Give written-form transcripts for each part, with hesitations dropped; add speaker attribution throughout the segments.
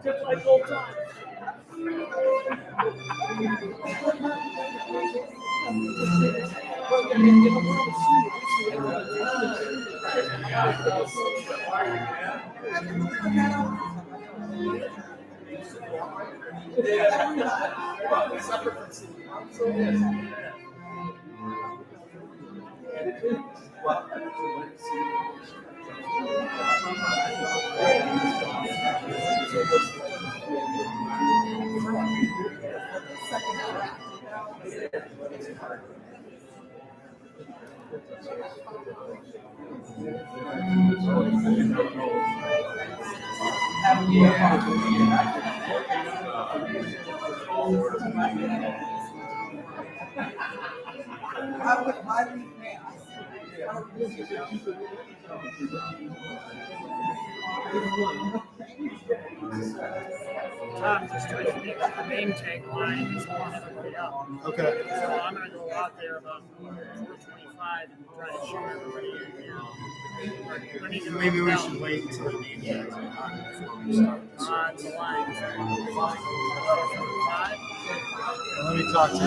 Speaker 1: Just like old times. I'm just trying to think of the name tagline is on everybody up.
Speaker 2: Okay.
Speaker 1: So I'm going to go out there about 4:25 and try to show everybody in.
Speaker 2: Maybe we should wait until the name tags are on before we start this.
Speaker 1: On the line. 4:25.
Speaker 2: Let me talk to you.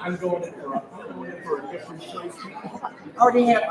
Speaker 1: I'm going in for a different place.
Speaker 3: Already have.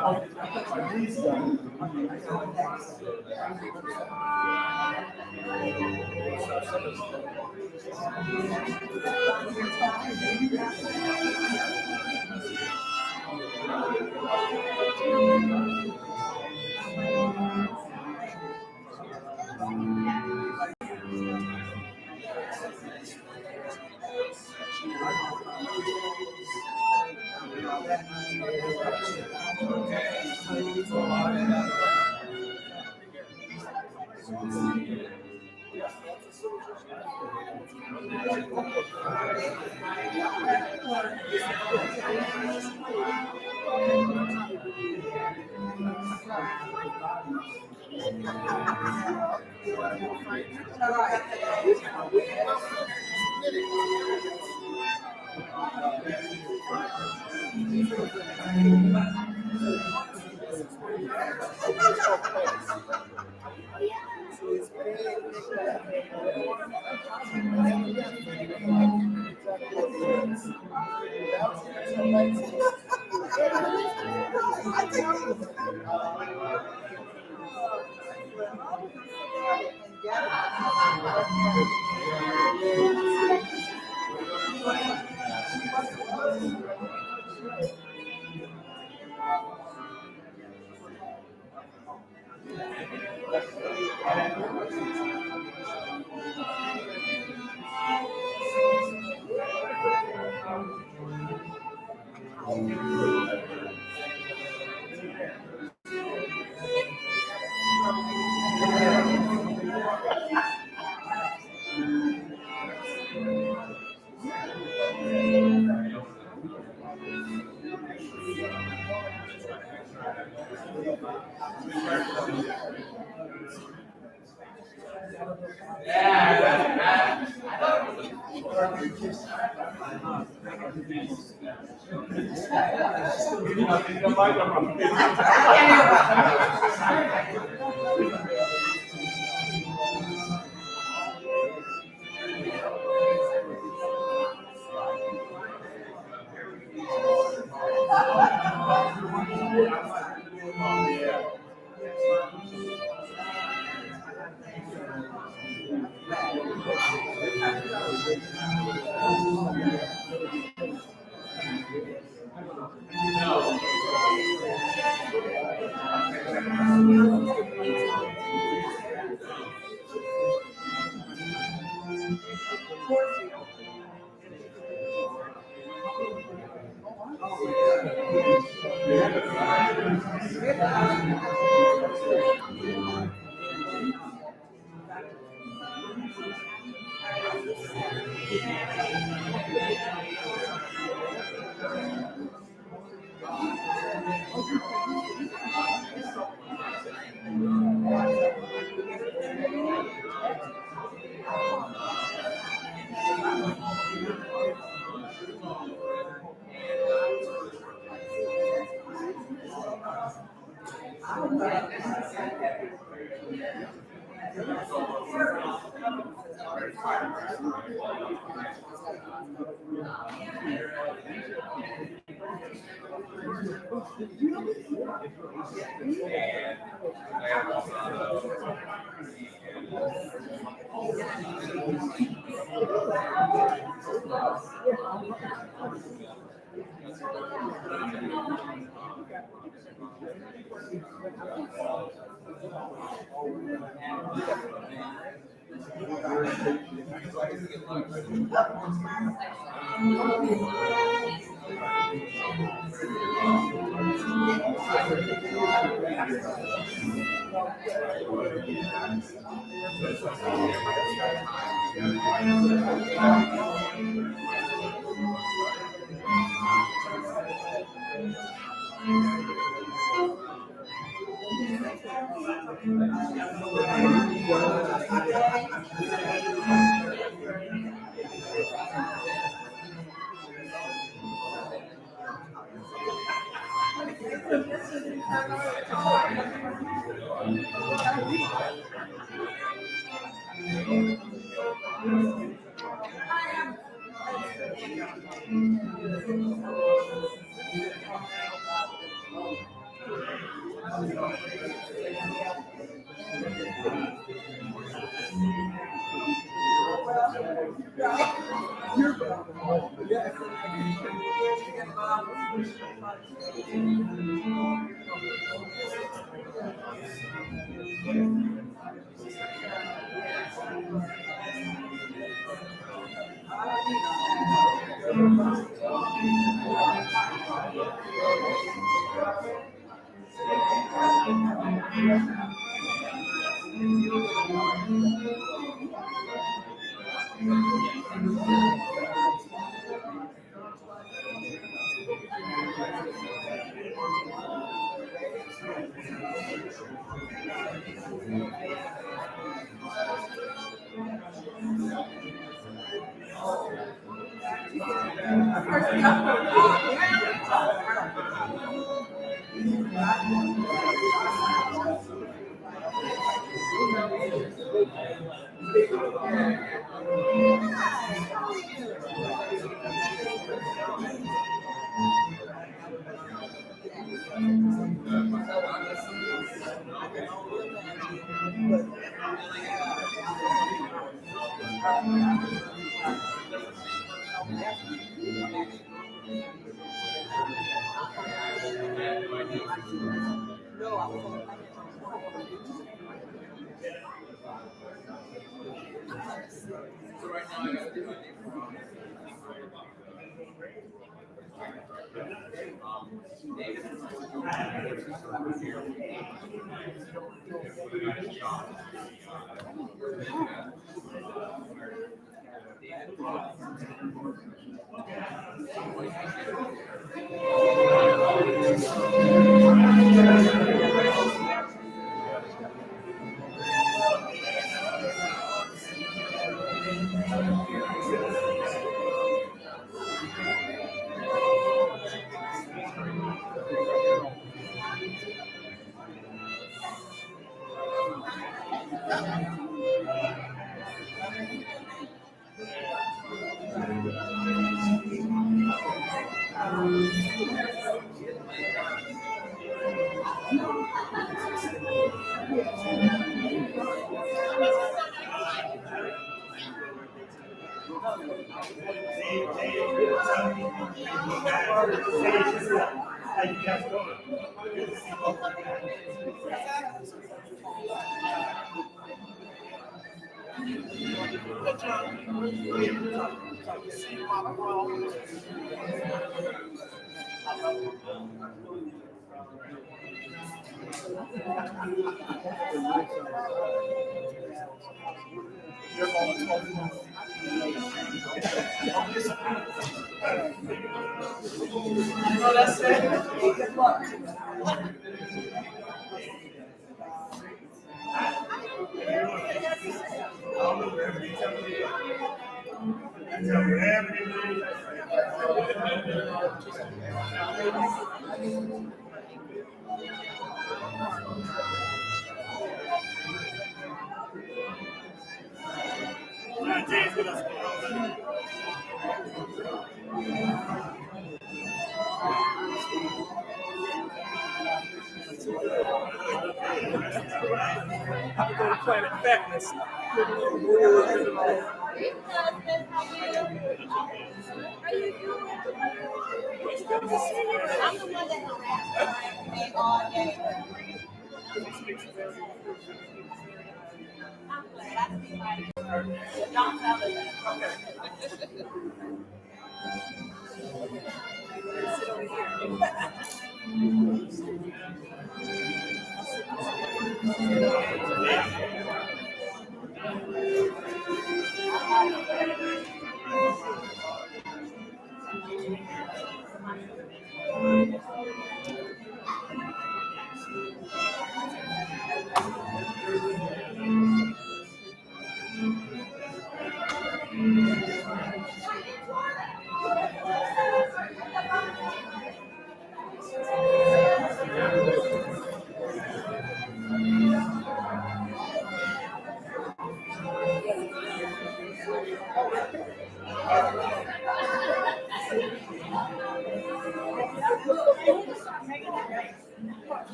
Speaker 1: Planet Fatness.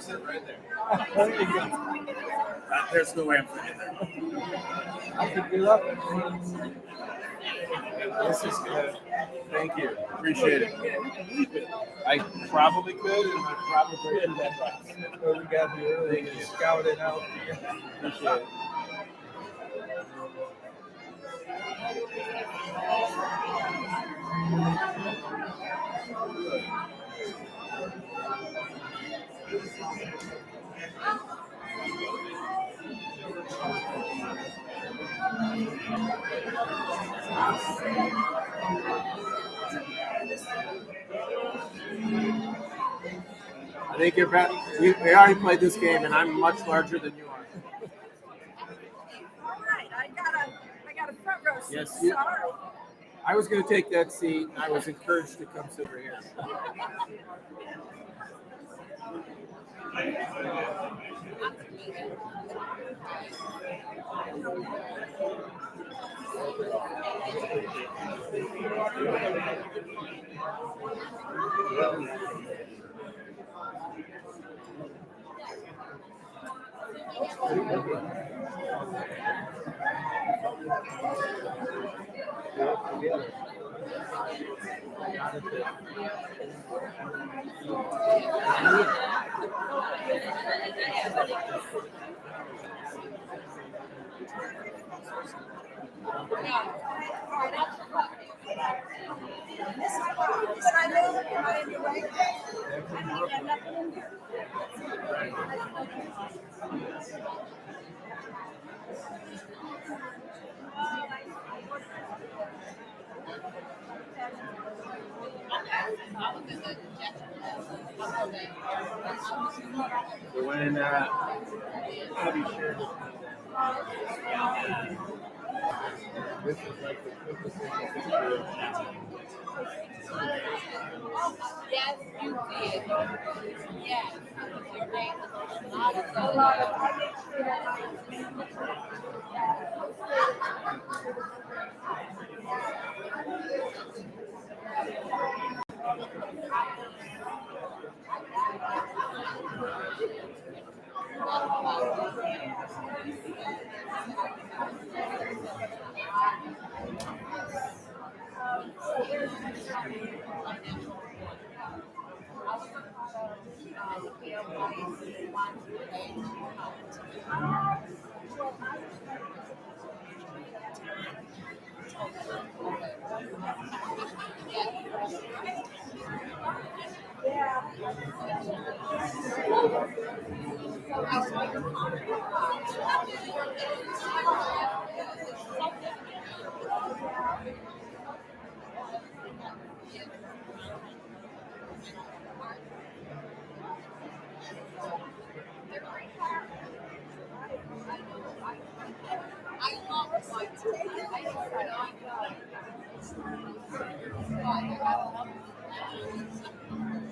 Speaker 2: sit right there.
Speaker 3: There you go.
Speaker 2: There's no way I'm sitting there.
Speaker 3: I think you're up.
Speaker 2: This is good. Thank you. Appreciate it. I probably could, and I probably could that class.
Speaker 3: Well, we got here early and scouted out.
Speaker 2: Appreciate it. I think you're better. We already played this game, and I'm much larger than you are.
Speaker 4: All right, I got a front row seat.
Speaker 2: Yes, you-
Speaker 4: Sorry.
Speaker 2: I was going to take that seat. I was encouraged to come sit over here.
Speaker 4: Should I move? Am I in your way? I got nothing in here.
Speaker 2: When Abby shared
Speaker 3: This is like the quintessential picture of
Speaker 5: Yes, you did. Yes. Your name was a lot of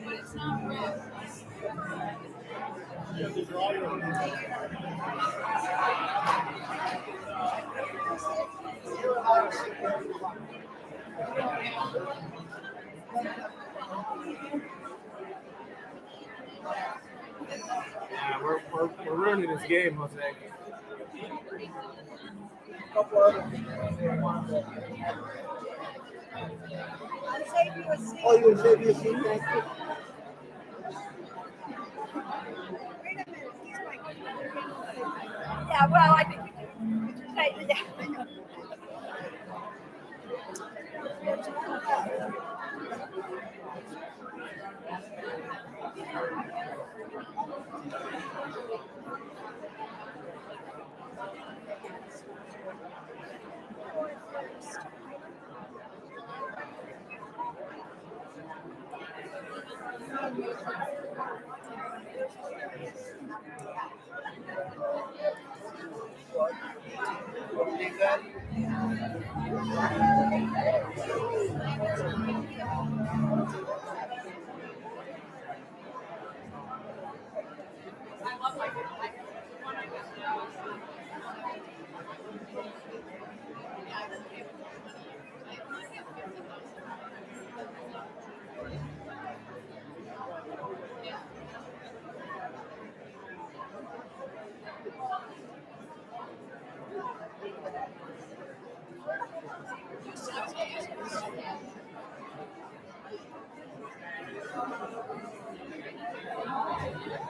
Speaker 5: but it's not red.
Speaker 2: Yeah, we're ruining this game, Jose.
Speaker 3: couple other things they wanted to.
Speaker 4: I'll save you a seat.
Speaker 3: Oh, you would save your seat? Thank you.
Speaker 4: Wait a minute. He's my... Yeah, well, I think we do. Hey, yeah.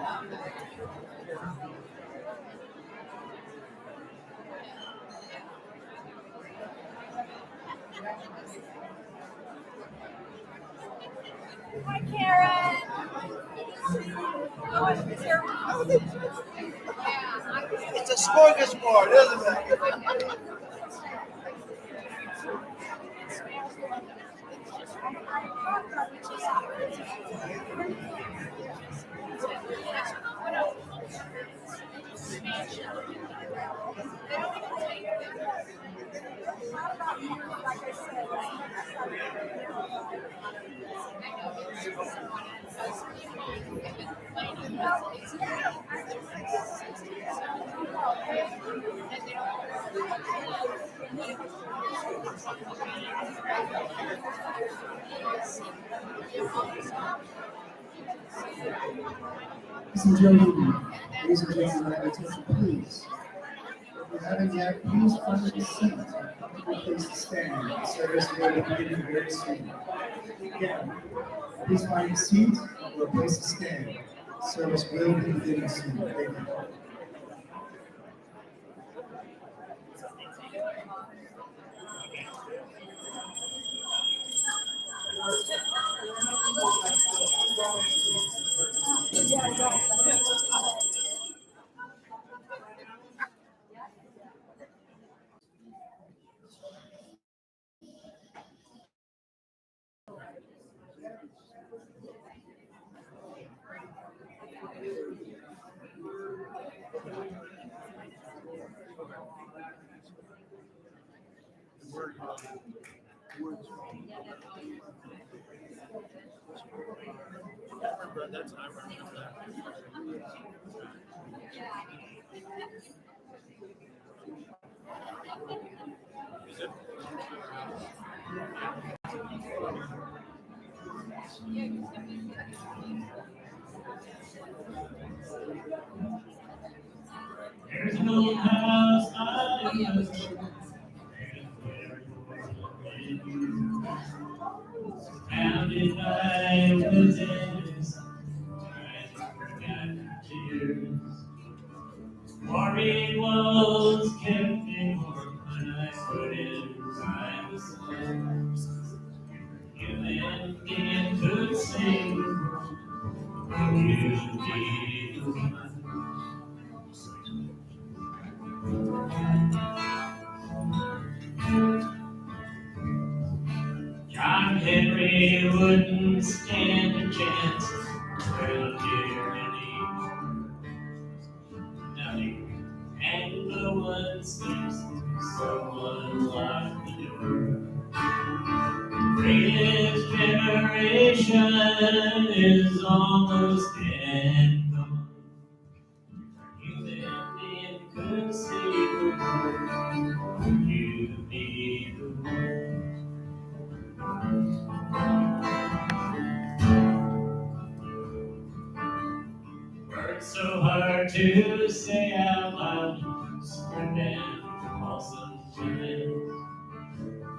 Speaker 4: Hi, Karen. How was your
Speaker 6: It's a smorgasbord, isn't it?
Speaker 7: Ladies and gentlemen, ladies and gentlemen, attention please. If you haven't yet, please find a seat, a comfortable place to stand. The service will be beginning very soon. Again, please find a seat or a place to stand. The service will be beginning soon. Thank you.
Speaker 8: There's no house I know. Surrounded by woods, and tears. Warring walls kept me warm when I couldn't find the sun. You and me could sing, you'd be the one. John Henry wouldn't stand a chance. Well, dear, nothing. And no one sleeps, someone locked the door. Greatest generation is almost dead. Human being could save the world. You'd be the one. Worked so hard to say out loud, spread and awesome times.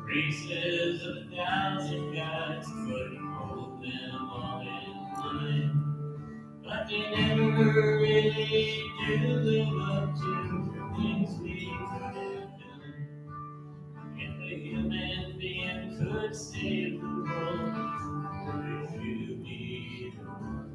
Speaker 8: Races of 1,000 gods couldn't hold them all in line. But they never really do live up to the things we could have done. If a human being could save the world, would you be the one?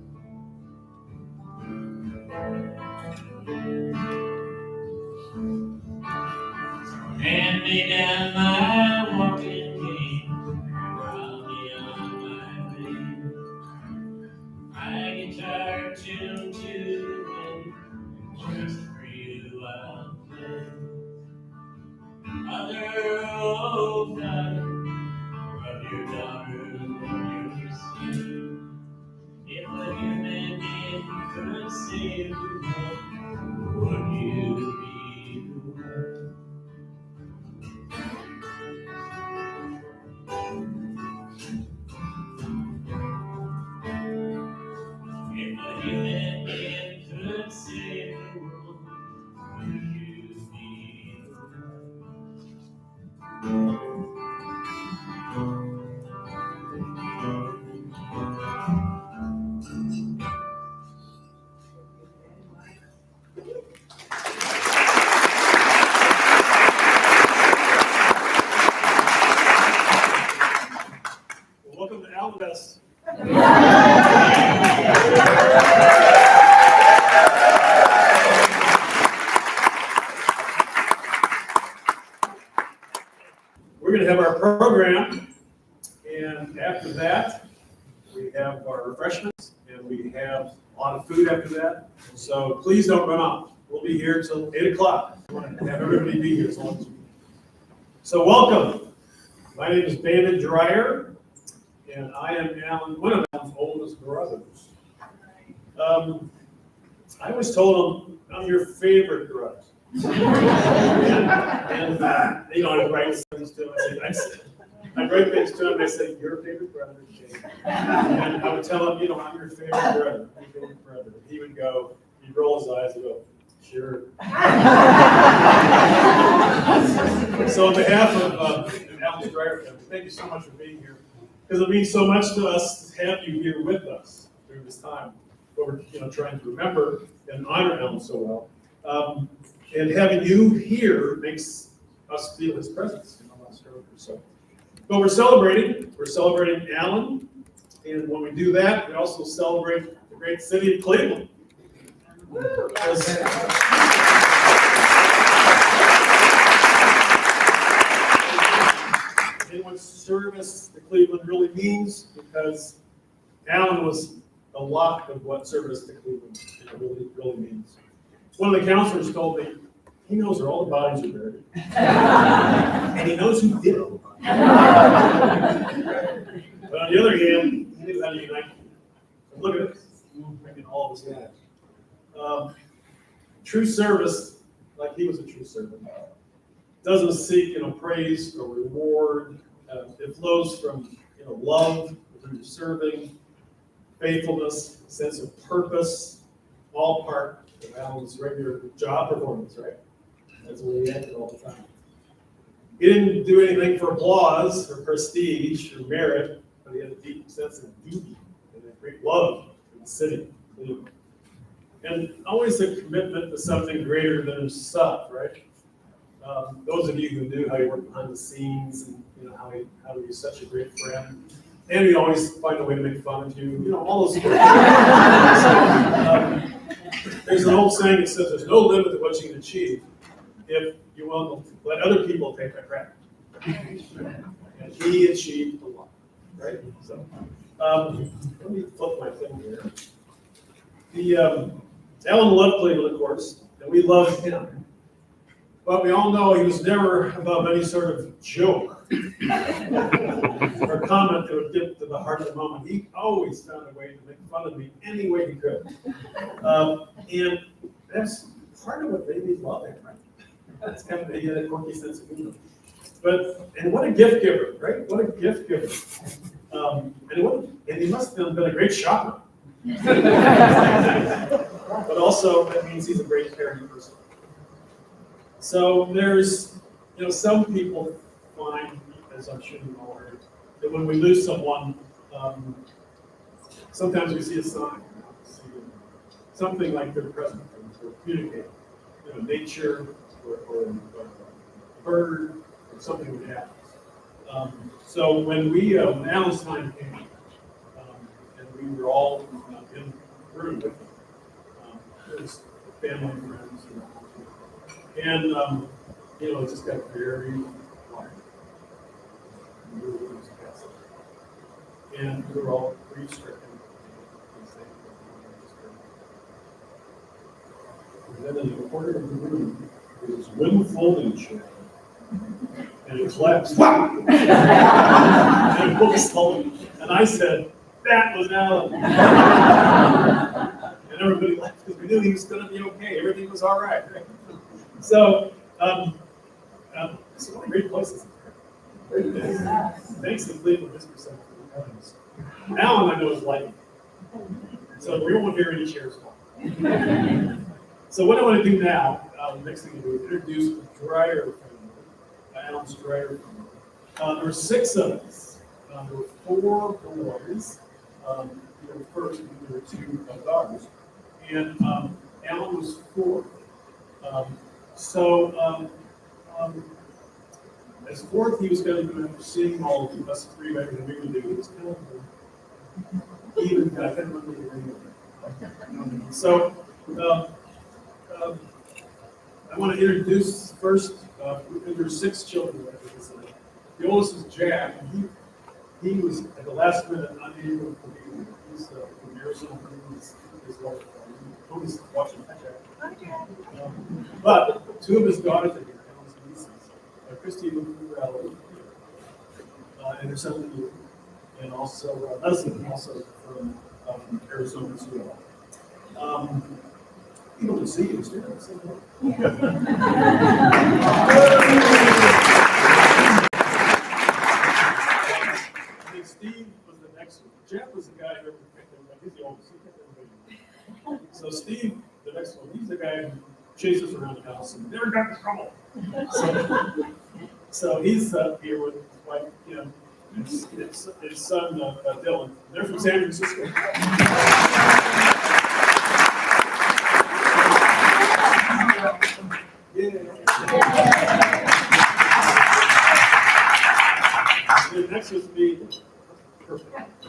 Speaker 8: Hand me down my walking cane, I'll be on my way. My guitar tuned to the wind, just for you I'll play. Mother, oh daughter, of your daughter, of your son. If a human being could save the world, would you be the one? If a human being could save the world, would you be the one?
Speaker 9: program. And after that, we have our refreshments, and we have a lot of food after that. So please don't run off. We'll be here till 8 o'clock. We want to have everybody be here as long as we can. So welcome. My name is Allan Dreyer, and I am one of Alan's oldest brothers. I always told him, I'm your favorite brother. and you know, I write things to him. I write things to him, and I say, your favorite brother, Jake. And I would tell him, you know, I'm your favorite brother, my favorite brother. He would go, he'd roll his eyes and go, sure. So on behalf of Allan Dreyer family, thank you so much for being here. Because it means so much to us to have you here with us during this time. What we're trying to remember and honor Allan so well. And having you here makes us feel his presence. So, but we're celebrating Allan, and when we do that, we also celebrate the great city of Cleveland. And what service to Cleveland really means, because Allan was a lot of what service to Cleveland really means. One of the counselors told me, he knows where all the bodies are buried. And he knows who did it. But on the other hand, he knew how to unite people. So look at this. Bringing all this together. True service, like he was a true servant, doesn't seek praise or reward. It flows from love through serving, faithfulness, sense of purpose, all part of Allan's regular job performance, right? That's what he acted all the time. He didn't do anything for applause or prestige or merit, but he had a deep sense of duty and a great love for the city. And always a commitment to something greater than himself, right? Those of you who knew how he worked behind the scenes and how he was such a great friend. And he'd always find a way to make fun of you, all those things. There's an old saying that says there's no limit to what you can achieve if you will let other people take that credit. And he achieved a lot, right? So, let me flip my thing here. Allan loved Cleveland, of course, and we loved him. But we all know he was never above any sort of joke or comment that would get to the heart of the moment. He always found a way to make fun of me any way he could. And that's part of what made me love him, right? That's kind of a quirky sense of humor. And what a gift giver, right? What a gift giver. And he must have been a great shopper. But also, that means he's a great caring person. So there's, some people find, as I'm sure you all heard, that when we lose someone, sometimes we see a sign, something like they're present, or communicate, nature, or a bird, or something would happen. So when Allan's time came, and we were all in the room with him, there was family and friends, and it just got very quiet. And we were all grief-stricken. And then in the corner of the room, there was one folding chair, and it collapsed. And it broke his skull. And I said, "That was Allan." And everybody laughed because we knew he was going to be okay. Everything was all right. So, it's one of the great places. Thanks to Cleveland History Center for having us. Allan, I know, is lighting. So we won't hear any chairs fall. So what I want to do now, the next thing to do is introduce the Dreyer family, Allan's Dreyer family. There were 6 of us. There were 4 boys. There were first, and there were 2 daughters. And Allan was 4. As 4th, he was going to be seeing all of us 3 better than we would do. He was kind of even guy. I can't remember the name of it. So, I want to introduce first, there were 6 children. The oldest is Jack, and he was at the last minute unable to be, he's from Arizona, his wife, he's watching Jack. But two of his daughters are here, his nieces, Christy and her son Lou, and also Leslie, also from Arizona as well. People can see you, Steve. Steve was the next one. Jeff was the guy who picked everybody. He's the oldest. He picked everybody. So Steve, the next one, he's the guy who chases around the house and never got in trouble. So he's here with his wife, his son Dylan. They're from San Francisco. And next was me. Perfect.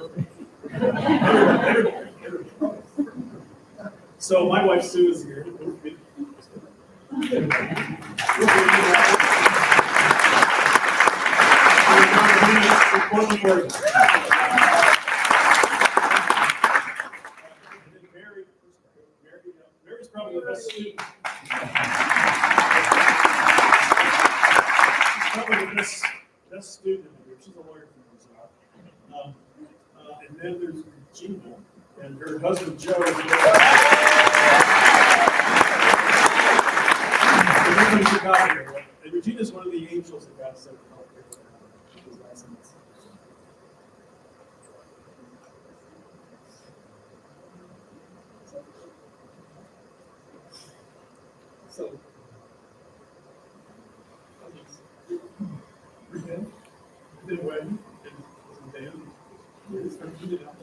Speaker 9: So my wife Sue is here. Mary's probably the best student. She's probably the best student in here. She's a lawyer from Arizona. And then there's Regina, and her husband Joe is in Chicago. And Regina's one of the angels that God sent to help her. So, then when it's completed out.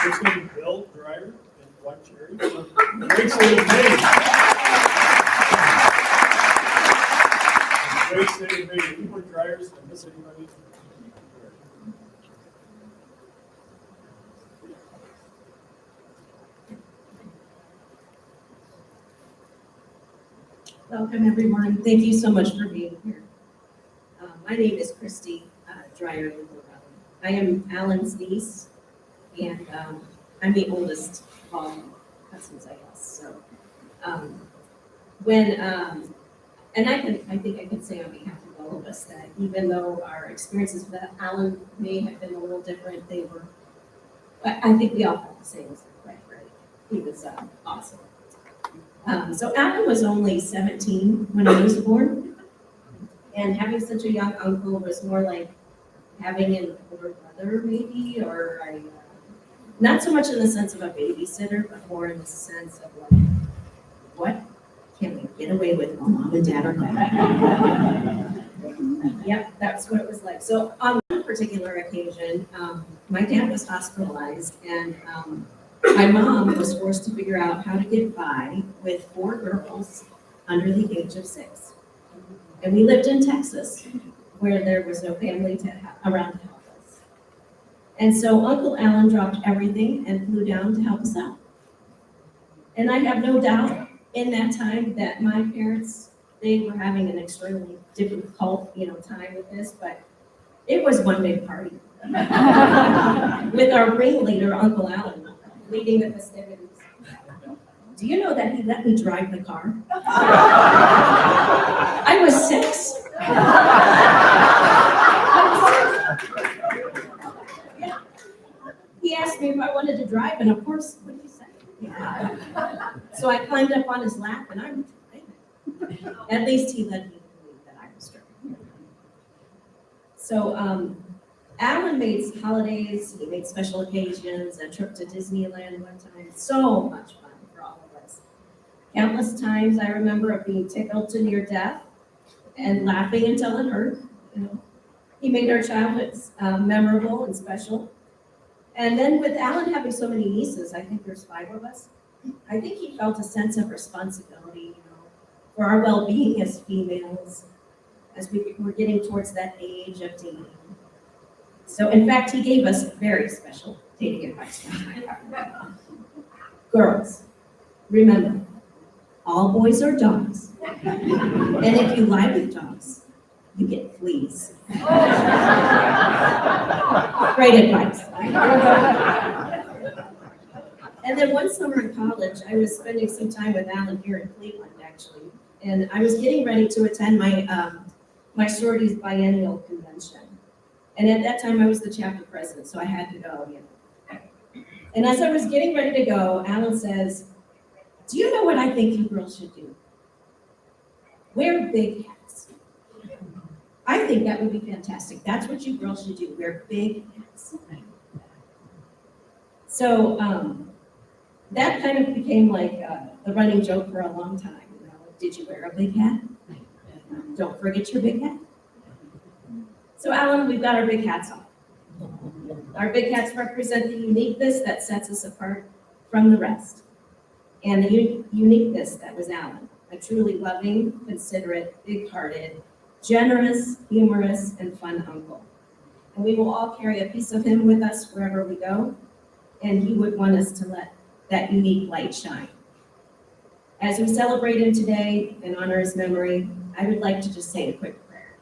Speaker 9: It's going to be Bill Dreyer and White Cherry. Great state of Maine. Great state of Maine. People are Dryers. I miss anybody.
Speaker 10: Welcome, everyone. Thank you so much for being here. My name is Christy Dreyer. I am Allan's niece, and I'm the oldest of all cousins, I guess. So, and I think I can say on behalf of all of us that even though our experiences with Allan may have been a little different, I think we all felt the same as right? He was awesome. So Allan was only 17 when I was born, and having such a young uncle was more like having an older brother, maybe, or not so much in the sense of a babysitter, but more in the sense of like, what can we get away with while mom and dad are gone? Yep, that's what it was like. So on one particular occasion, my dad was hospitalized, and my mom was forced to figure out how to get by with 4 girls under the age of 6. And we lived in Texas, where there was no family around to help us. And so Uncle Allan dropped everything and flew down to help us out. And I have no doubt in that time that my parents, they were having an extremely difficult, time with this, but it was one big party. With our ringleader, Uncle Allan, leading the festivities. Do you know that he let me drive the car? I was 6. Yeah. He asked me if I wanted to drive, and of course, what did he say? Yeah. So I climbed up on his lap, and I was driving. At least he let me believe that I was driving. So, Allan made holidays, he made special occasions, a trip to Disneyland one time, so much fun for all of us. Countless times I remember of being tickled to near death and laughing until it hurt. He made our childhoods memorable and special. And then with Allan having so many nieces, I think there's 5 of us, I think he felt a sense of responsibility, for our well-being as females, as we were getting towards that age of dating. So in fact, he gave us very special dating advice one time. Girls, remember, all boys are dogs. And if you lie with dogs, you get fleas. Great advice. And then one summer in college, I was spending some time with Allan here in Cleveland, actually. And I was getting ready to attend my sorority's biennial convention. And at that time, I was the chapter president, so I had to go. And as I was getting ready to go, Allan says, "Do you know what I think you girls should do? Wear big hats. I think that would be fantastic. That's what you girls should do, wear big hats." So that kind of became like the running joke for a long time. You know, did you wear a big hat? Don't forget your big hat. So Allan, we've got our big hats on. Our big hats represent the uniqueness that sets us apart from the rest. And the uniqueness that was Allan, a truly loving, considerate, big-hearted, generous, humorous, and fun uncle. And we will all carry a piece of him with us wherever we go, and he would want us to let that unique light shine. As we celebrate him today and honor his memory, I would like to just say a quick prayer.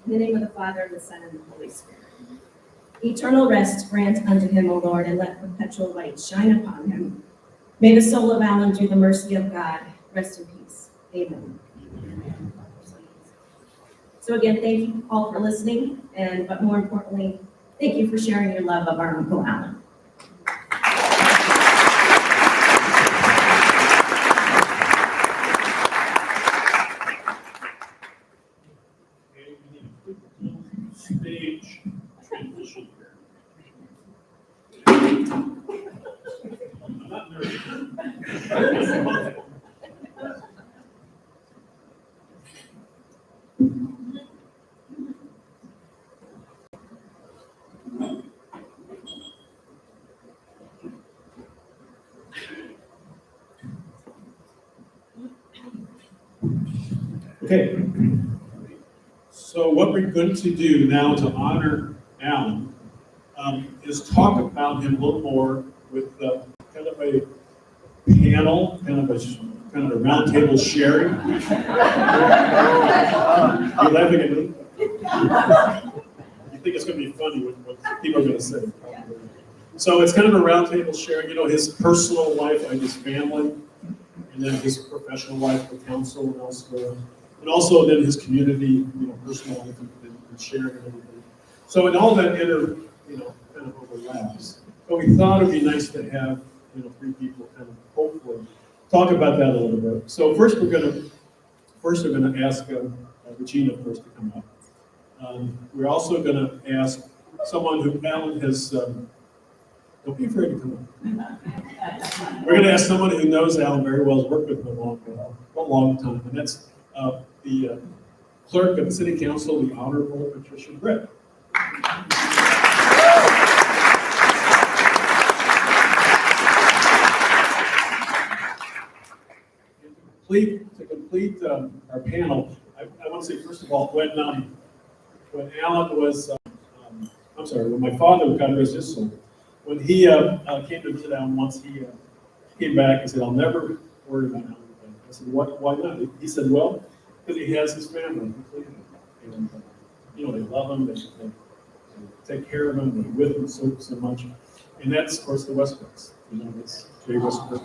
Speaker 10: In the name of the Father, and the Son, and the Holy Spirit. Eternal rest grant unto him, O Lord, and let perpetual light shine upon him. May the soul of Allan, through the mercy of God, rest in peace. Amen. So again, thank you all for listening, but more importantly, thank you for sharing your love of our Uncle Allan.
Speaker 9: Okay, we need a quick little stage transition here. I'm not nervous. Okay. So what we're going to do now to honor Allan is talk about him a little more with kind of a panel, kind of a round table sharing. You're laughing at me? You think it's going to be funny what people are going to say. So it's kind of a round table sharing, his personal life and his family, and then his professional life with counsel and elsewhere. And also then his community, personal life and sharing and everything. So in all that kind of overlaps. But we thought it'd be nice to have, three people kind of hopefully talk about that a little bit. So first we're going to ask Regina first to come up. We're also going to ask someone who Allan has. Don't be afraid to come up. We're going to ask someone who knows Allan very well, has worked with him a long time, and that's the clerk of the City Council, the Honorable Patricia Britt. To complete our panel, I want to say first of all, when Allan was, when my father, God rest his soul, when he came to visit Allan once, he came back and said, "I'll never worry about Allan again." I said, "Why not?" He said, "Well, because he has his family, and they love him, they take care of him, they're with him so much, and that's of course the Westbrooks. That's Jay Westbrook."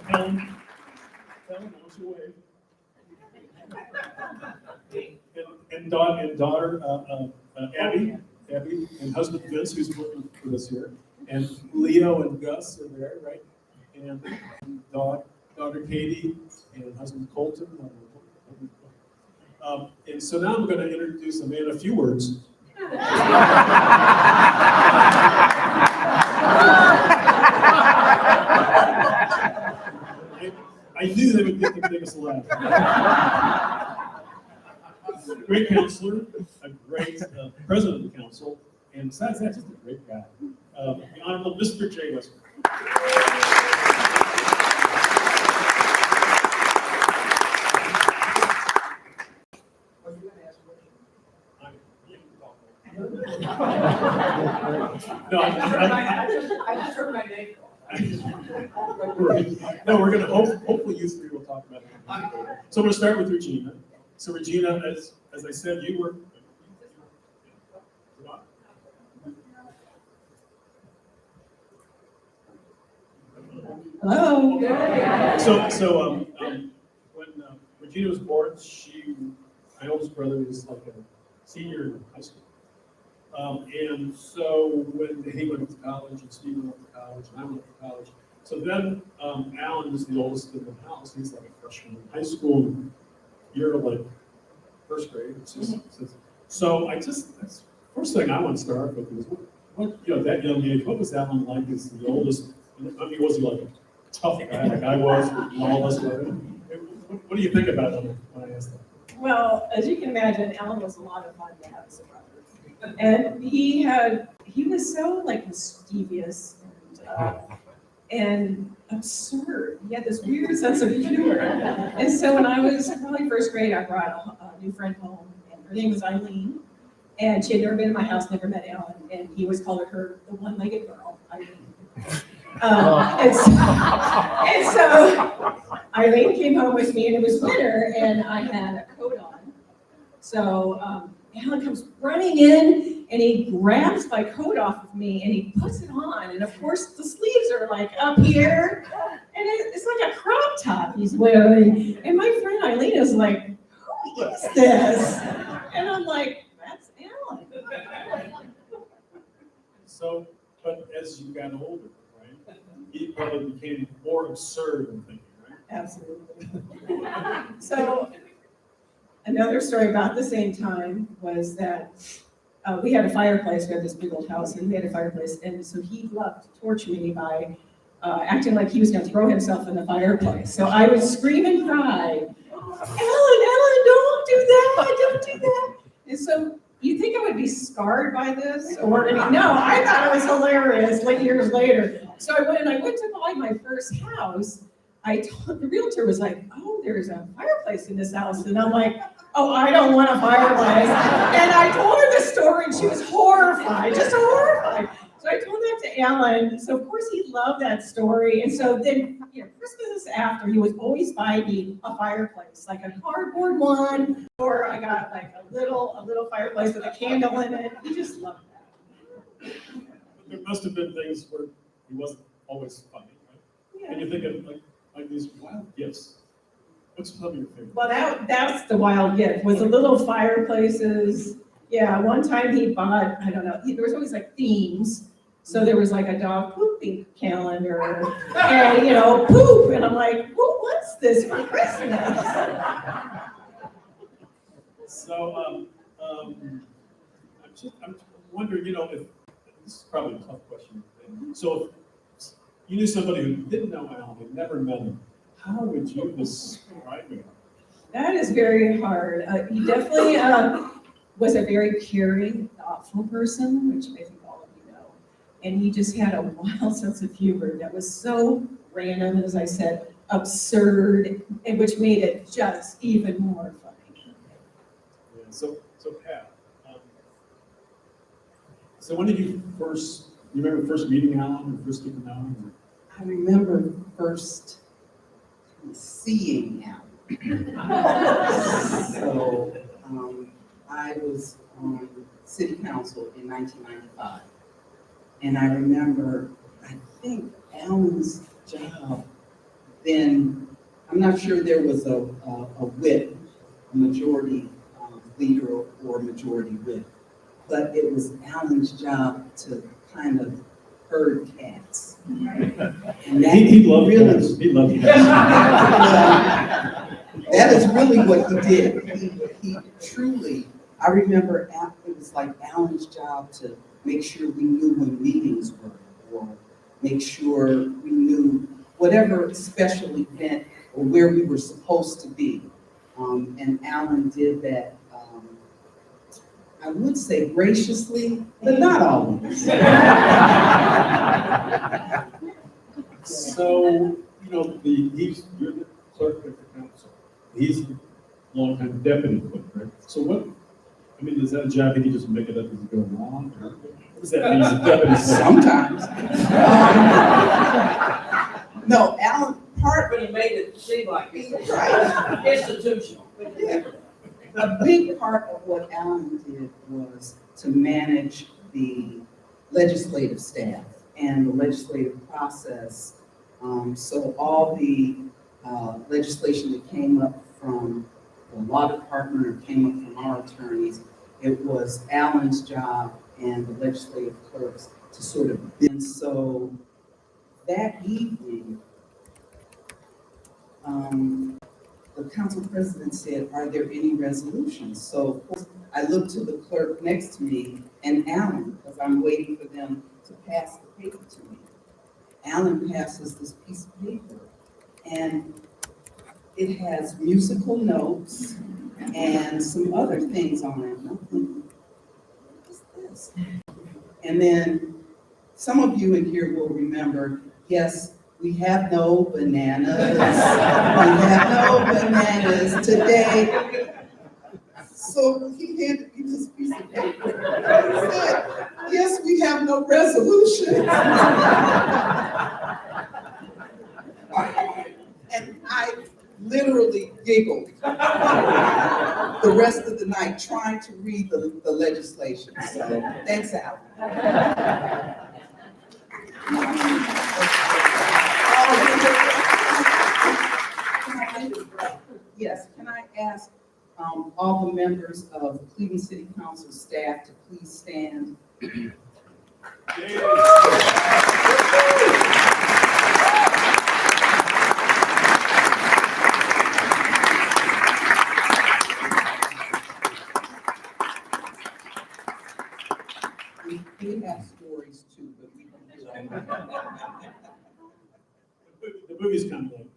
Speaker 9: Ellen, why don't you wave? And daughter Abby, and husband Vince, who's working with us here, and Leo and Gus are there, right? And daughter Katie and husband Colton. And so now I'm going to introduce a man, a few words. I knew they would get the biggest laugh. Great counselor, a great president of the council, and besides that, just a great guy. The Honorable Mr. Jay Westbrook. No,
Speaker 11: I just heard my name.
Speaker 9: No, we're gonna, hopefully you three will talk about it. So I'm gonna start with Regina. So Regina, as I said, you were.
Speaker 11: Hello.
Speaker 9: So when Regina was born, my oldest brother was like a senior in high school. And so when he went to college and Stephen went to college and I went to college, so then Allan is the oldest in the house. He's like a freshman in high school. And you're like first grade. So that's the first thing I want to start with is what that young age, what was Allan like as the oldest? I mean, was he like a tough guy like I was, all of us were? What do you think about him when I asked that?
Speaker 11: Well, as you can imagine, Allan was a lot of fun to have as a brother. And he was so like mischievous and absurd. He had this weird sense of humor. And so when I was probably first grade, I brought a new friend home, and her name was Eileen. And she had never been in my house, never met Allan, and he always called her the one-legged girl, Eileen. And so Eileen came home with me, and it was winter, and I had a coat on. So Allan comes running in, and he grabs my coat off of me, and he puts it on. And of course, the sleeves are like up here, and it's like a crop top he's wearing. And my friend Eileen is like, "Who is this?" And I'm like, "That's Allan."
Speaker 9: So, but as you got older, right, he probably became more absurd in thinking, right?
Speaker 11: Absolutely. So another story about the same time was that we had a fireplace. We had this big old house, and we had a fireplace. And so he loved to torture me by acting like he was going to throw himself in the fireplace. So I would scream and cry, Allan, don't do that, don't do that. And so you think I would be scarred by this? Or no, I thought it was hilarious like years later. So when I went to buy my first house, the realtor was like, "Oh, there's a fireplace in this house." And I'm like, "Oh, I don't want a fireplace." And I told her the story, and she was horrified, just horrified. So I told that to Allan. So of course he loved that story. And so then, Christmas after, he was always buying me a fireplace, like a cardboard one, or I got like a little fireplace with a candle in it. He just loved that.
Speaker 9: There must have been things where he wasn't always funny, right?
Speaker 11: Yeah.
Speaker 9: And you think of like these wild gifts. What's some of your favorite?
Speaker 11: Well, that's the wild gift, was the little fireplaces. Yeah, one time he bought, I don't know, there was always like themes. So there was like a dog pooping calendar and, poop. And I'm like, who wants this for Christmas?
Speaker 9: So I'm wondering, if this is probably a tough question. So if you knew somebody who didn't know Allan, had never met him, how would you describe him?
Speaker 11: That is very hard. He definitely was a very caring, thoughtful person, which I think all of you know. And he just had a wild sense of humor that was so random, as I said, absurd, and which made it just even more funny.
Speaker 9: Yeah, so Pat, so when did you remember first meeting Allan or first getting to know him?
Speaker 12: I remember first seeing Allan. So I was on city council in 1995. And I remember, I think Allan's job then, I'm not sure there was a whip, a majority leader or majority whip, but it was Allan's job to kind of herd cats. And that
Speaker 9: he loved cats. He loved cats.
Speaker 12: That is really what he did. He truly, I remember it was like Allan's job to make sure we knew when meetings were, or make sure we knew whatever special event or where we were supposed to be. And Allan did that, I would say graciously, but not always.
Speaker 9: So, you're the clerk of the council. He's the longtime deputy clerk, right? So is that a job that you just make it up as you go along? Was that easy?
Speaker 12: Sometimes. No, Alan,
Speaker 5: But he made it seem like it's
Speaker 12: right.
Speaker 5: institutional.
Speaker 12: Yeah. A big part of what Alan did was to manage the legislative staff and the legislative process. So all the legislation that came up from the law department or came up from our attorneys, it was Alan's job and the legislative clerks to sort of, and so that evening, the council president said, "Are there any resolutions?" So of course, I looked to the clerk next to me and Alan, because I'm waiting for them to pass the paper to me. Alan passes this piece of paper and it has musical notes and some other things on it. And I'm thinking, what is this? And then some of you in here will remember, yes, we have no bananas. We have no bananas today. So he handed me this piece of paper. He said, yes, we have no resolution. And I literally giggled the rest of the night trying to read the legislation. So thanks, Al. Yes, can I ask all the members of the Cleveland City Council staff to please stand? We have stories too, but we don't do that.
Speaker 9: The movie's kind of late.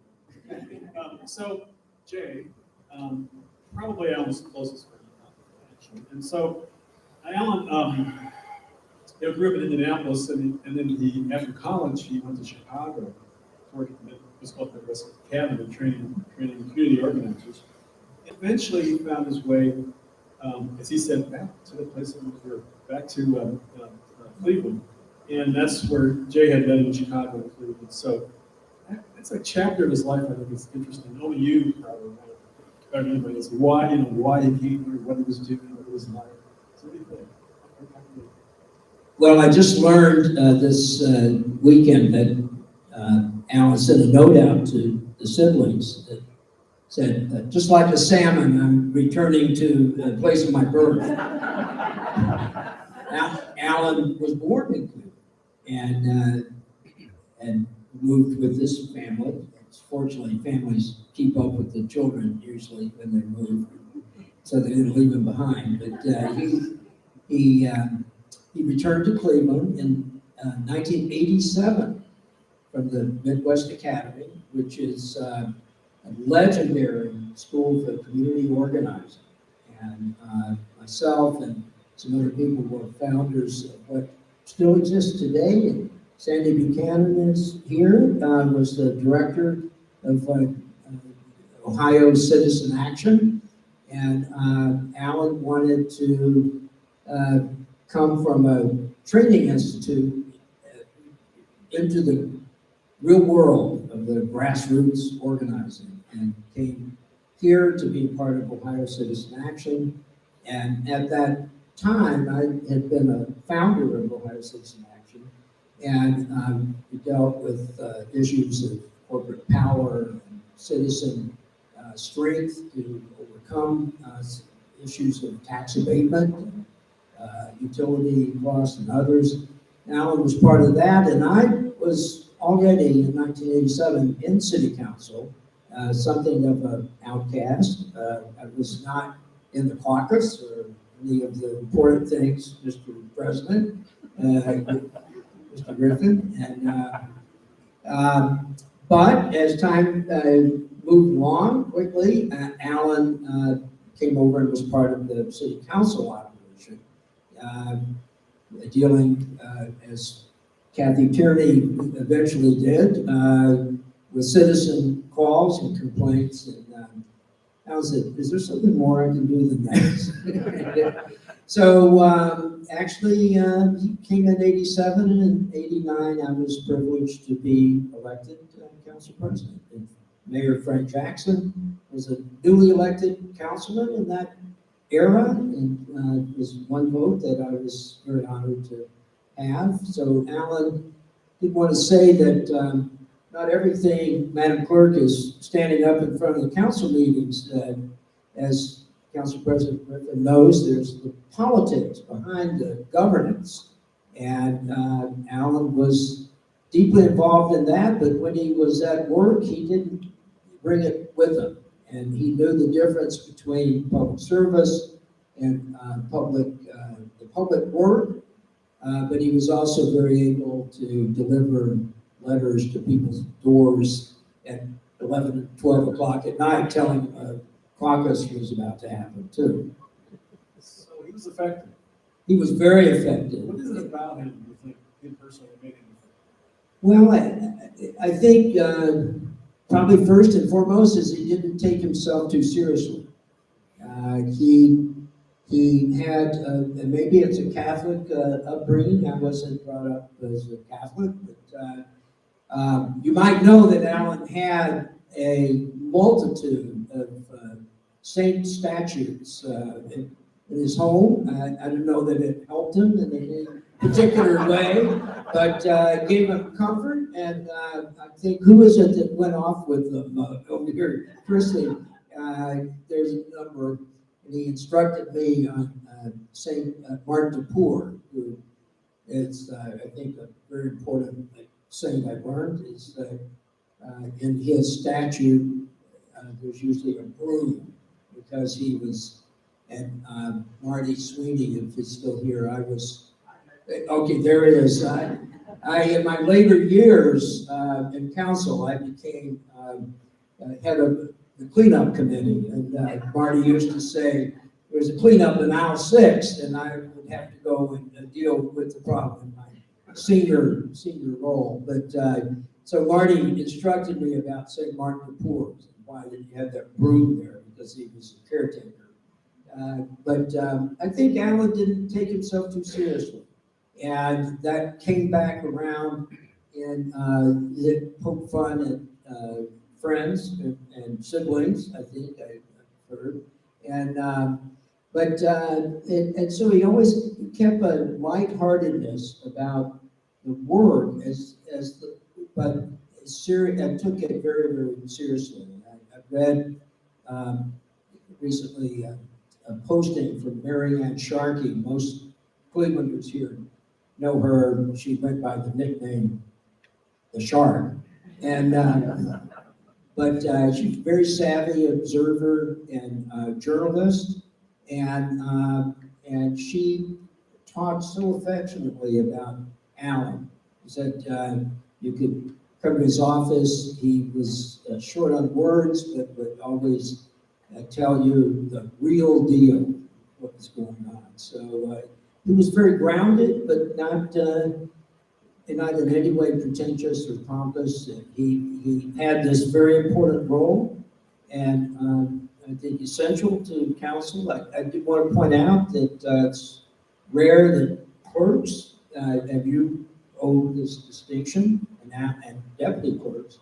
Speaker 9: So, Jay, probably Alan's closest friend, actually. And so, Alan, grew up in Indianapolis, and then after college, he went to Chicago to work at what's called the Midwest Academy, training community organizers. Eventually, he found his way, as he said, back to the place that we were, back to Cleveland. And that's where Jay had been in Chicago and Cleveland. So that's a chapter of his life I think is interesting. Only you probably know, better than anybody else, why he came here, what he was doing, what it was like. So what do you think?
Speaker 13: Well, I just learned this weekend that Alan sent a note out to the siblings that said, just like a salmon, I'm returning to the place of my birth. Alan was born in Cleveland and moved with this family. Fortunately, families keep up with the children usually when they move, so they didn't leave them behind. But he returned to Cleveland in 1987 from the Midwest Academy, which is a legendary school for community organizing. And myself and some other people were founders of what still exists today. And Sandy Buchanan is here, was the director of Ohio Citizen Action. And Alan wanted to come from a training institute into the real world of the grassroots organizing and came here to be part of Ohio Citizen Action. And at that time, I had been a founder of Ohio Citizen Action, and we dealt with issues of corporate power and citizen strength to overcome issues of tax abatement, utility costs, and others. Alan was part of that, and I was already in 1987 in City Council, something of an outcast. I was not in the caucus or any of the important things, Mr. President, Mr. Griffin, and but as time moved along quickly, Alan came over and was part of the City Council operation, dealing as Kathy Tierney eventually did with citizen calls and complaints. And Alan said, "Is there something more I can do than that?" So actually, he came in 87 and 89. I was privileged to be elected council president. And Mayor Frank Jackson was a newly elected councilman in that era, and was one vote that I was very honored to have. So Allan did want to say that not everything, Madam Clerk, is standing up in front of the council meetings. As Council President Griffin knows, there's the politics behind the governance. And Allan was deeply involved in that, but when he was at work, he didn't bring it with him. And he knew the difference between public service and the public work, but he was also very able to deliver letters to people's doors at 11 and 12 o'clock at night, telling caucus was about to happen too.
Speaker 9: So he was effective.
Speaker 13: He was very effective.
Speaker 9: What is it about him you think in person that made him effective?
Speaker 13: Well, I think probably first and foremost is he didn't take himself too seriously. He had, and maybe it's a Catholic upbringing. I wasn't brought up as a Catholic, but you might know that Allan had a multitude of saint statues in his home. I don't know that it helped him in any particular way, but gave him comfort. And I think, who is it that went off with them over here? Christy, there's a number, and he instructed me on Saint Martin de Porres, who is, I think, a very important saint I learned, is that in his statue, there's usually a broom, because he was, and Marty Sweeney, if he's still here, I was, okay, there he is. In my later years in council, I became head of the cleanup committee, and Marty used to say, there's a cleanup in aisle 6, and I would have to go and deal with the problem in my senior role. But so Marty instructed me about St. Martin de Porres, and why did he have that broom there, because he was a caretaker. But I think Allan didn't take himself too seriously. And that came back around in the Pope Fund and friends and siblings, I think I've heard. And and so he always kept a lightheartedness about the work but I took it very, very seriously. I read recently a posting from Mary Ann Sharkey. Most Clevelanders here know her. She went by the nickname the Shark, and but she's a very savvy observer and journalist, and she talked so affectionately about Allan. He said you could come to his office. He was short on words, but would always tell you the real deal, what was going on. So he was very grounded, but not in any way pretentious or pompous. He had this very important role, and I think essential to council. I did want to point out that it's rare that clerks, and you own this distinction, and deputy clerks,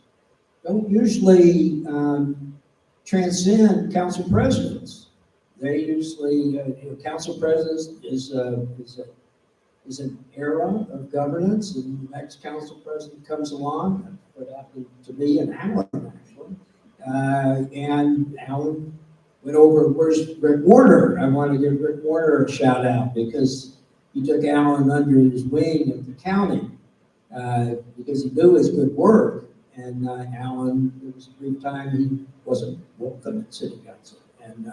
Speaker 13: don't usually transcend council presidents. They usually, council presidents is an era of governance, and the next council president comes along. That's what happened to me and Allan, actually. And Allan went over, where's Rick Warner? I want to give Rick Warner a shout out, because he took Allan under his wing at the county, because he knew his good work. And Allan, there was a brief time he wasn't welcome at city council. And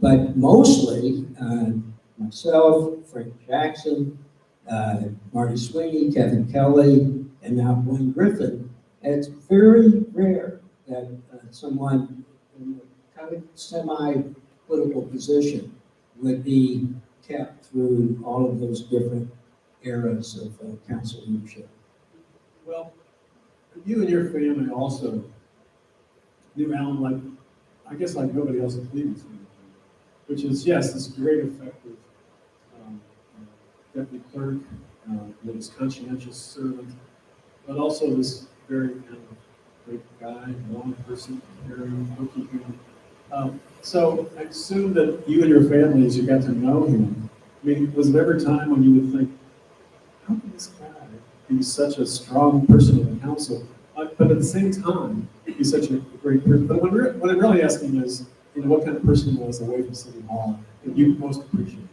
Speaker 13: but mostly, myself, Frank Jackson, Marty Sweeney, Kevin Kelly, and now Blaine Griffin. And it's very rare that someone in a kind of semi-political position would be kept through all of those different eras of council leadership.
Speaker 9: Well, you and your family also knew Allan like, I guess, like nobody else in Cleveland. which is, yes, this great effective deputy clerk, this conscientious servant, but also this very great guy, long person, caring, bookkeeping. So I assume that you and your family, as you got to know him, I mean, was there ever a time when you would think, how can this guy be such a strong person in the council, but at the same time, be such a great person? But what I'm really asking is, what kind of person he was away from City Hall that you most appreciate?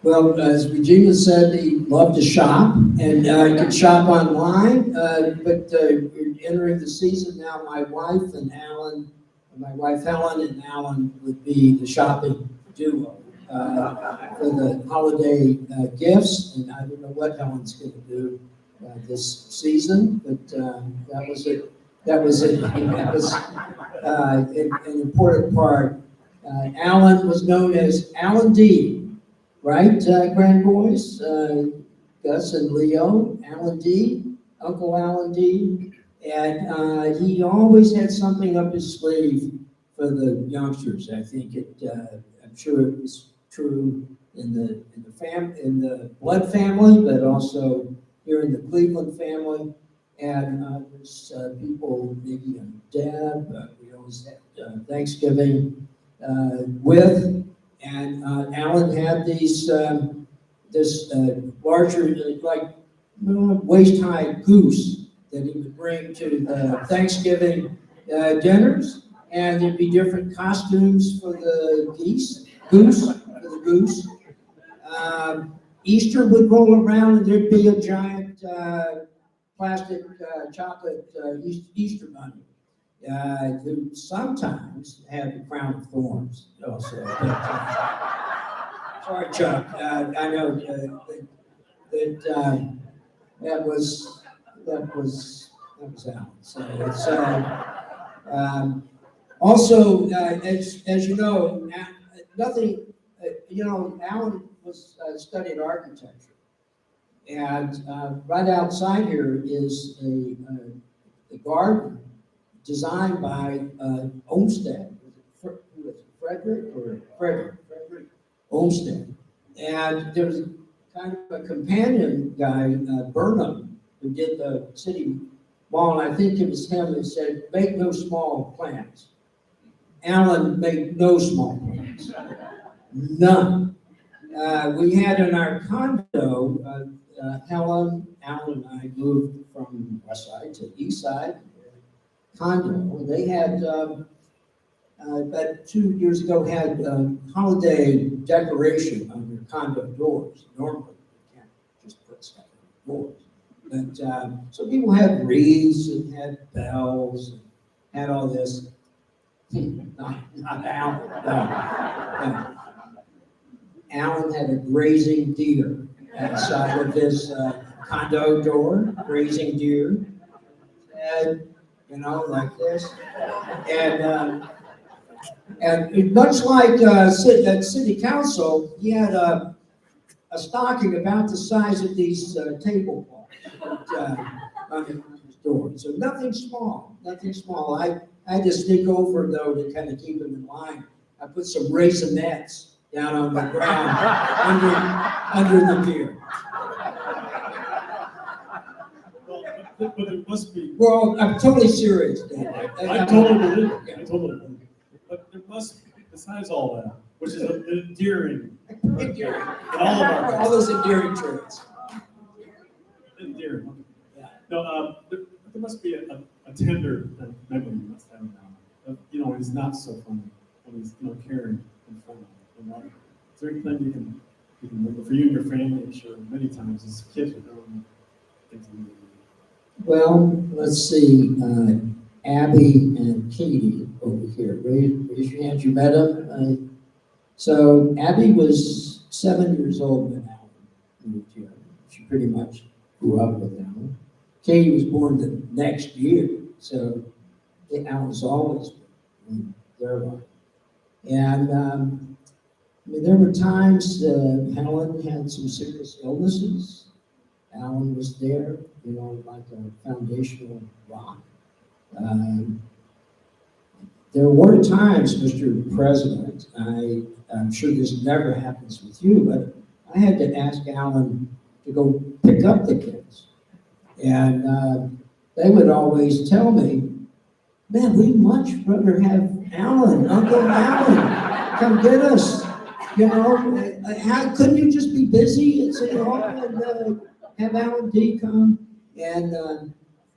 Speaker 13: Well, as Regina said, he loved to shop, and you could shop online, but we're entering the season now. My wife Helen and Alan would be the shopping duo for the holiday gifts, and I don't know what Helen's going to do this season, but that was it. That was an important part. Alan was known as Alan D. Right, grand boys, Gus and Leo, Alan D, Uncle Alan D, and he always had something up his sleeve for the youngsters. I think I'm sure it was true in the Blood family, but also here in the Cleveland family. And there's people, maybe Deb, we always had Thanksgiving with. And Alan had these, this larger, like waist-high goose that he would bring to the Thanksgiving dinners, and there'd be different costumes for the goose. Easter would roll around, and there'd be a giant plastic chocolate Easter bunny. Who sometimes had the crown of thorns also. Sorry, Chuck. I know that was Alan. So it's also as you know, nothing. Alan was studied architecture, and right outside here is a garden designed by Olmsted. Frederick Olmsted. And there was kind of a companion guy, Burnham, who did the city mall, and I think it was him that said, make no small plans. Alan made no small plans. None. We had in our condo, Helen, Alan and I moved from west side to east side, condo. They had, about 2 years ago, had holiday decoration on their condo doors. Normally, you can't just put stuff on the doors. But so people had wreaths and had bells and had all this. Not Alan. No. Alan had a grazing deer outside of his condo door, grazing deer. And like this. And much like at City Council, he had a stocking about the size of these tablecloths on his door. So nothing small. I had to sneak over, though, to kind of keep him in line. I put some raisinets down on the ground under the deer.
Speaker 9: But there must be.
Speaker 13: Well, I'm totally serious, Dave.
Speaker 9: I totally believe it. Yeah, I totally believe it. But there must be, besides all that, which is endearing.
Speaker 13: Endearing.
Speaker 9: All of our
Speaker 13: all those endearing traits.
Speaker 9: Endearing. Yeah. No, there must be a tender memory you must have now. When he's not so funny, when he's caring and funny. Is there anything you can remember for you and your family? I'm sure many times as kids were doing things.
Speaker 13: Well, let's see, Abby and Katie over here. Raise your hands, you met them? So Abby was 7 years old when Alan moved here. She pretty much grew up with Alan. Katie was born the next year, so Alan's always been in their life. And there were times Helen had some serious illnesses. Alan was there, like a foundational rock. there were times, Mr. President, I'm sure this never happens with you, but I had to ask Allan to go pick up the kids. And they would always tell me, man, we'd much rather have Allan, Uncle Allan, come get us. You know, how couldn't you just be busy at City Hall and have Allan D come? And of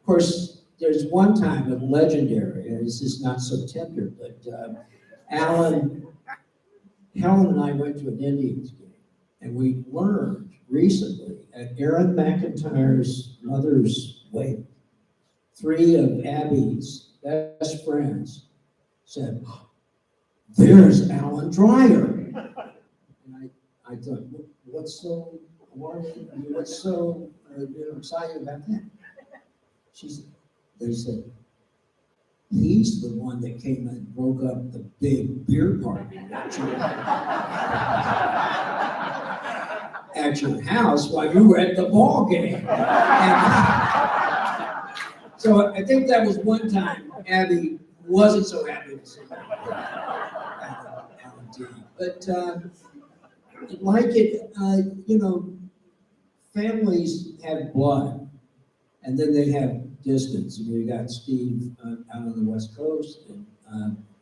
Speaker 13: course, there's one time, a legendary, and this is not so tender, but Helen and I went to an Indians game, and we learned recently at Aaron McIntyre's mother's wake, 3 of Abby's best friends said, there's Allan Dreyer. And I thought, what's so alarming? I mean, what's so exciting about that? They said, he's the one that came and broke up the big beer party at your house while you were at the ball game. So I think that was one time Abby wasn't so happy to see Allan D. But like it, families have blood, and then they have distance. You got Steve out on the West Coast, and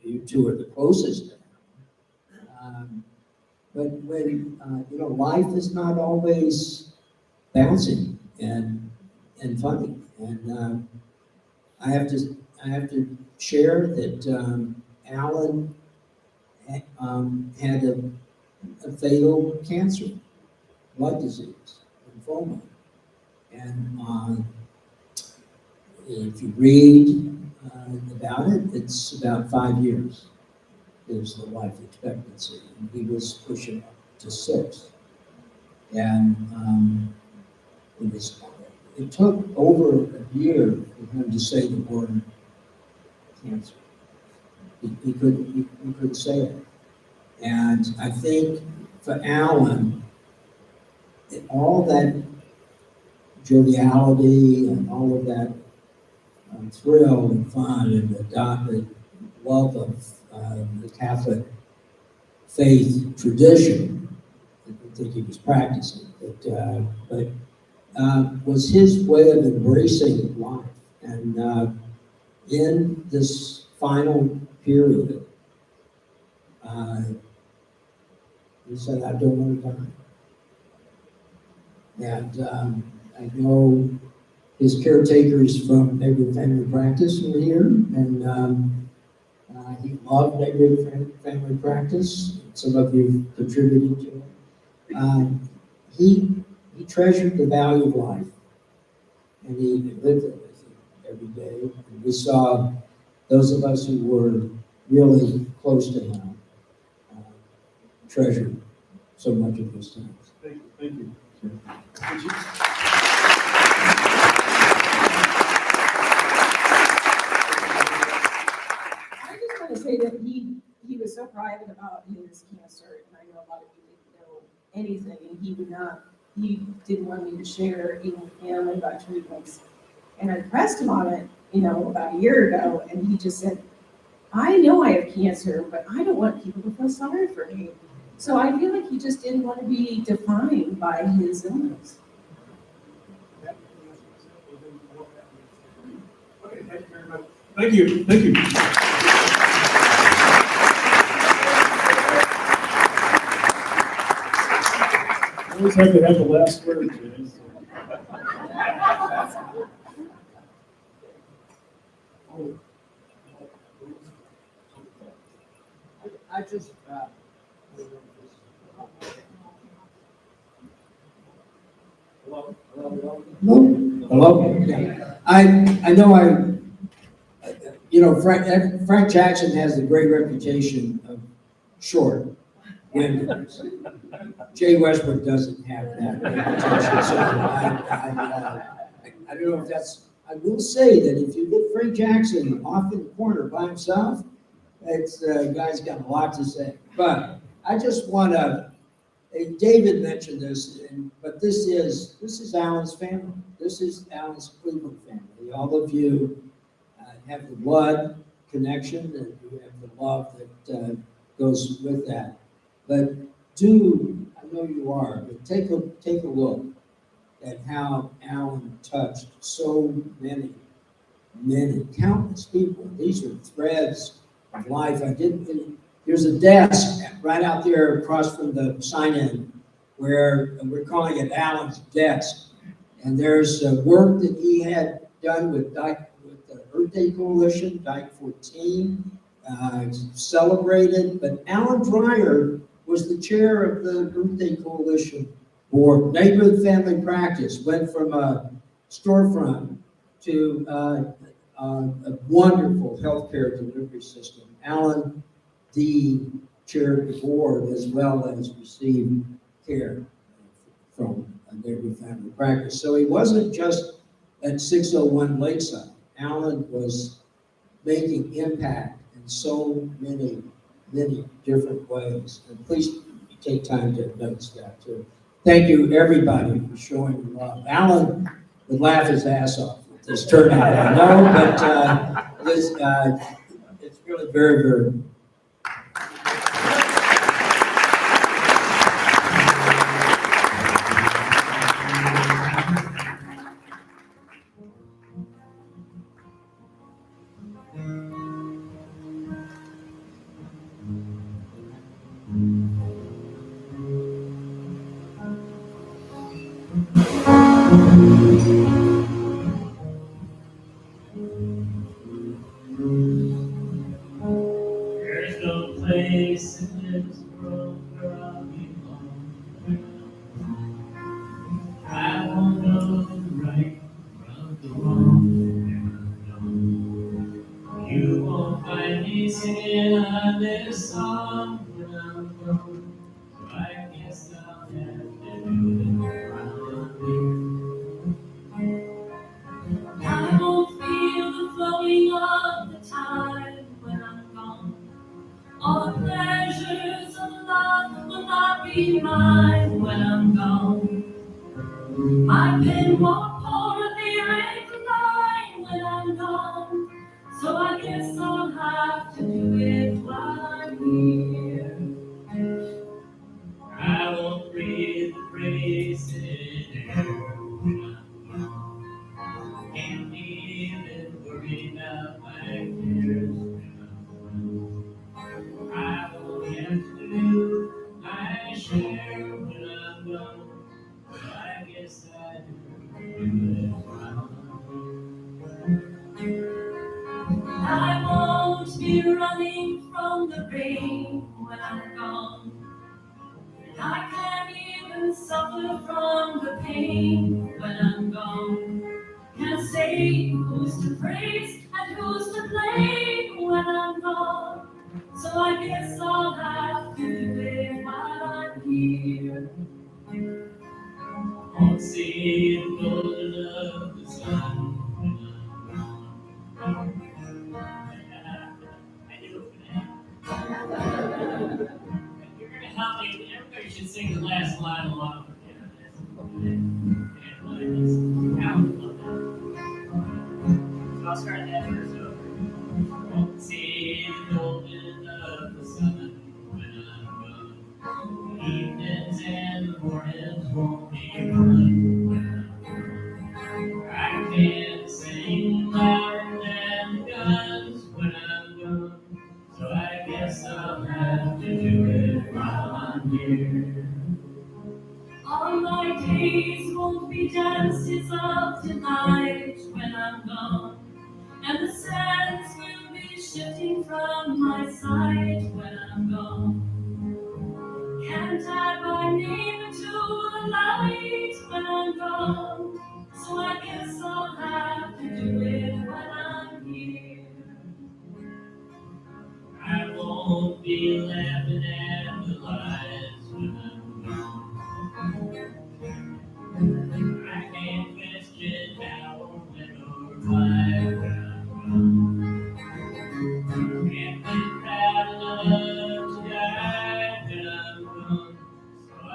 Speaker 13: you two are the closest. But when life is not always bouncing and funny, and I have to share that Allan had a fatal cancer, blood disease, lymphoma, and if you read about it, it's about 5 years is the life expectancy, and he was pushing up to 6. And it took over a year for him to say the word cancer. He couldn't say it. And I think for Allan, all that joviality and all of that thrill and fun and the love of the Catholic faith tradition, I don't think he was practicing, but was his way of embracing life. And in this final period, he said, I don't want to die. And I know his caretakers from Neighborhood Family Practice were here, and he loved Neighborhood Family Practice. Some of you contributed to it. He treasured the value of life, and he lived it with him every day. And we saw those of us who were really close to him treasure so much of those times.
Speaker 9: Thank you.
Speaker 11: I just want to say that he was so private about his cancer, and I know a lot of you didn't know anything, and he didn't want me to share even with him about treatments. And I pressed him on it, about a year ago, and he just said, I know I have cancer, but I don't want people to feel sorry for me. So I feel like he just didn't want to be defined by his illness.
Speaker 9: Okay, thank you very much. Thank you. I always have to have the last word, James.
Speaker 3: I just,
Speaker 13: Hello? Yeah. I know Frank Jackson has the great reputation of short winders. Jay Westbrook doesn't have that reputation, so I don't know if that's, I will say that if you get Frank Jackson off in the corner by himself, it's, guy's got a lot to say. But I just want to, David mentioned this, but this is Allan's family. This is Allan's Cleveland family. All of you have the blood connection, and you have the love that goes with that. But do, I know you are, but take a look at how Allan touched so many, countless people. These are threads of life. There's a desk right out there across from the sign-in where we're calling it Allan's desk. And there's work that he had done with the Earth Day Coalition, Dyke 14, celebrated. But Allan Dreyer was the chair of the Earth Day Coalition board. Neighborhood family practice went from a storefront to a wonderful healthcare delivery system. Allan, the chair of the board, as well as received care from a neighborhood family practice. So he wasn't just at 601 Lakeside. Allan was making impact in so many different ways. And please take time to notice that too. Thank you, everybody, for showing love. Allan would laugh his ass off with this turnout, I know, but it's really very.
Speaker 8: There's no place in this world where I belong. I won't know the right from the wrong. You won't find me singing on this song when I'm gone. So I guess I'll have to do it around here. I won't feel the flowing of the tide when I'm gone. All the pleasures of love will not be mine when I'm gone. My pen won't pour a lyric line when I'm gone. So I guess I'll have to do it while I'm here. I won't breathe the praise in air when I'm gone. Can't even worry about my fears when I'm gone. I will have to do my share when I'm gone. But I guess I do it while I'm gone. I won't be running from the rain when I'm gone. I can't even suffer from the pain when I'm gone. Can't say who's to praise and who's to blame when I'm gone. So I guess I'll have to do it while I'm here. Won't see the golden of the sun when I'm gone. I do it for that. You're gonna help me. Everybody should sing the last line along with me. So I'll start that verse over. Won't see the golden of the sun when I'm gone. Evenings and the mornings won't be fun when I'm gone. I can't sing louder than the guns when I'm gone. So I guess I'll have to do it while I'm here. All my days won't be dances of delight when I'm gone. And the sands will be shifting from my sight when I'm gone. Can't add my name to the light when I'm gone. So I guess I'll have to do it when I'm here. I won't be laughing at the lies when I'm gone. I can't question how or when or why when I'm gone. Can't be proud enough to die when I'm gone. So I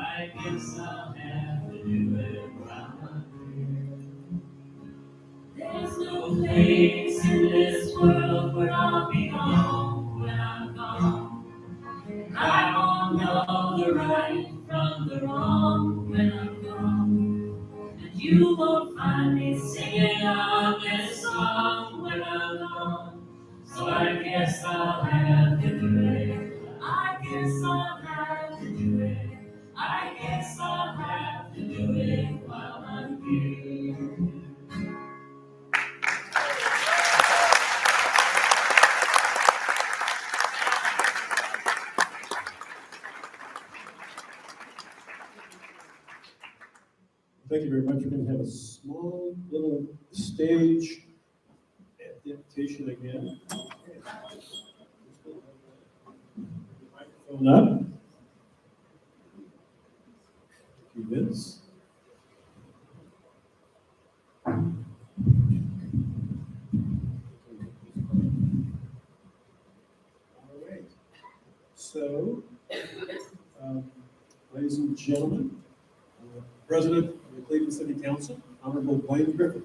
Speaker 8: You won't find me singing on this song when I'm gone. So I guess I'll have to do it. I guess I'll have to do it. I guess I'll have to do it while I'm here.
Speaker 9: Thank you very much. We're going to have a small little stage at the invitation again. Microphone up. A few minutes. All right. So, ladies and gentlemen, President of the Cleveland City Council, Honorable Blaine Griffin.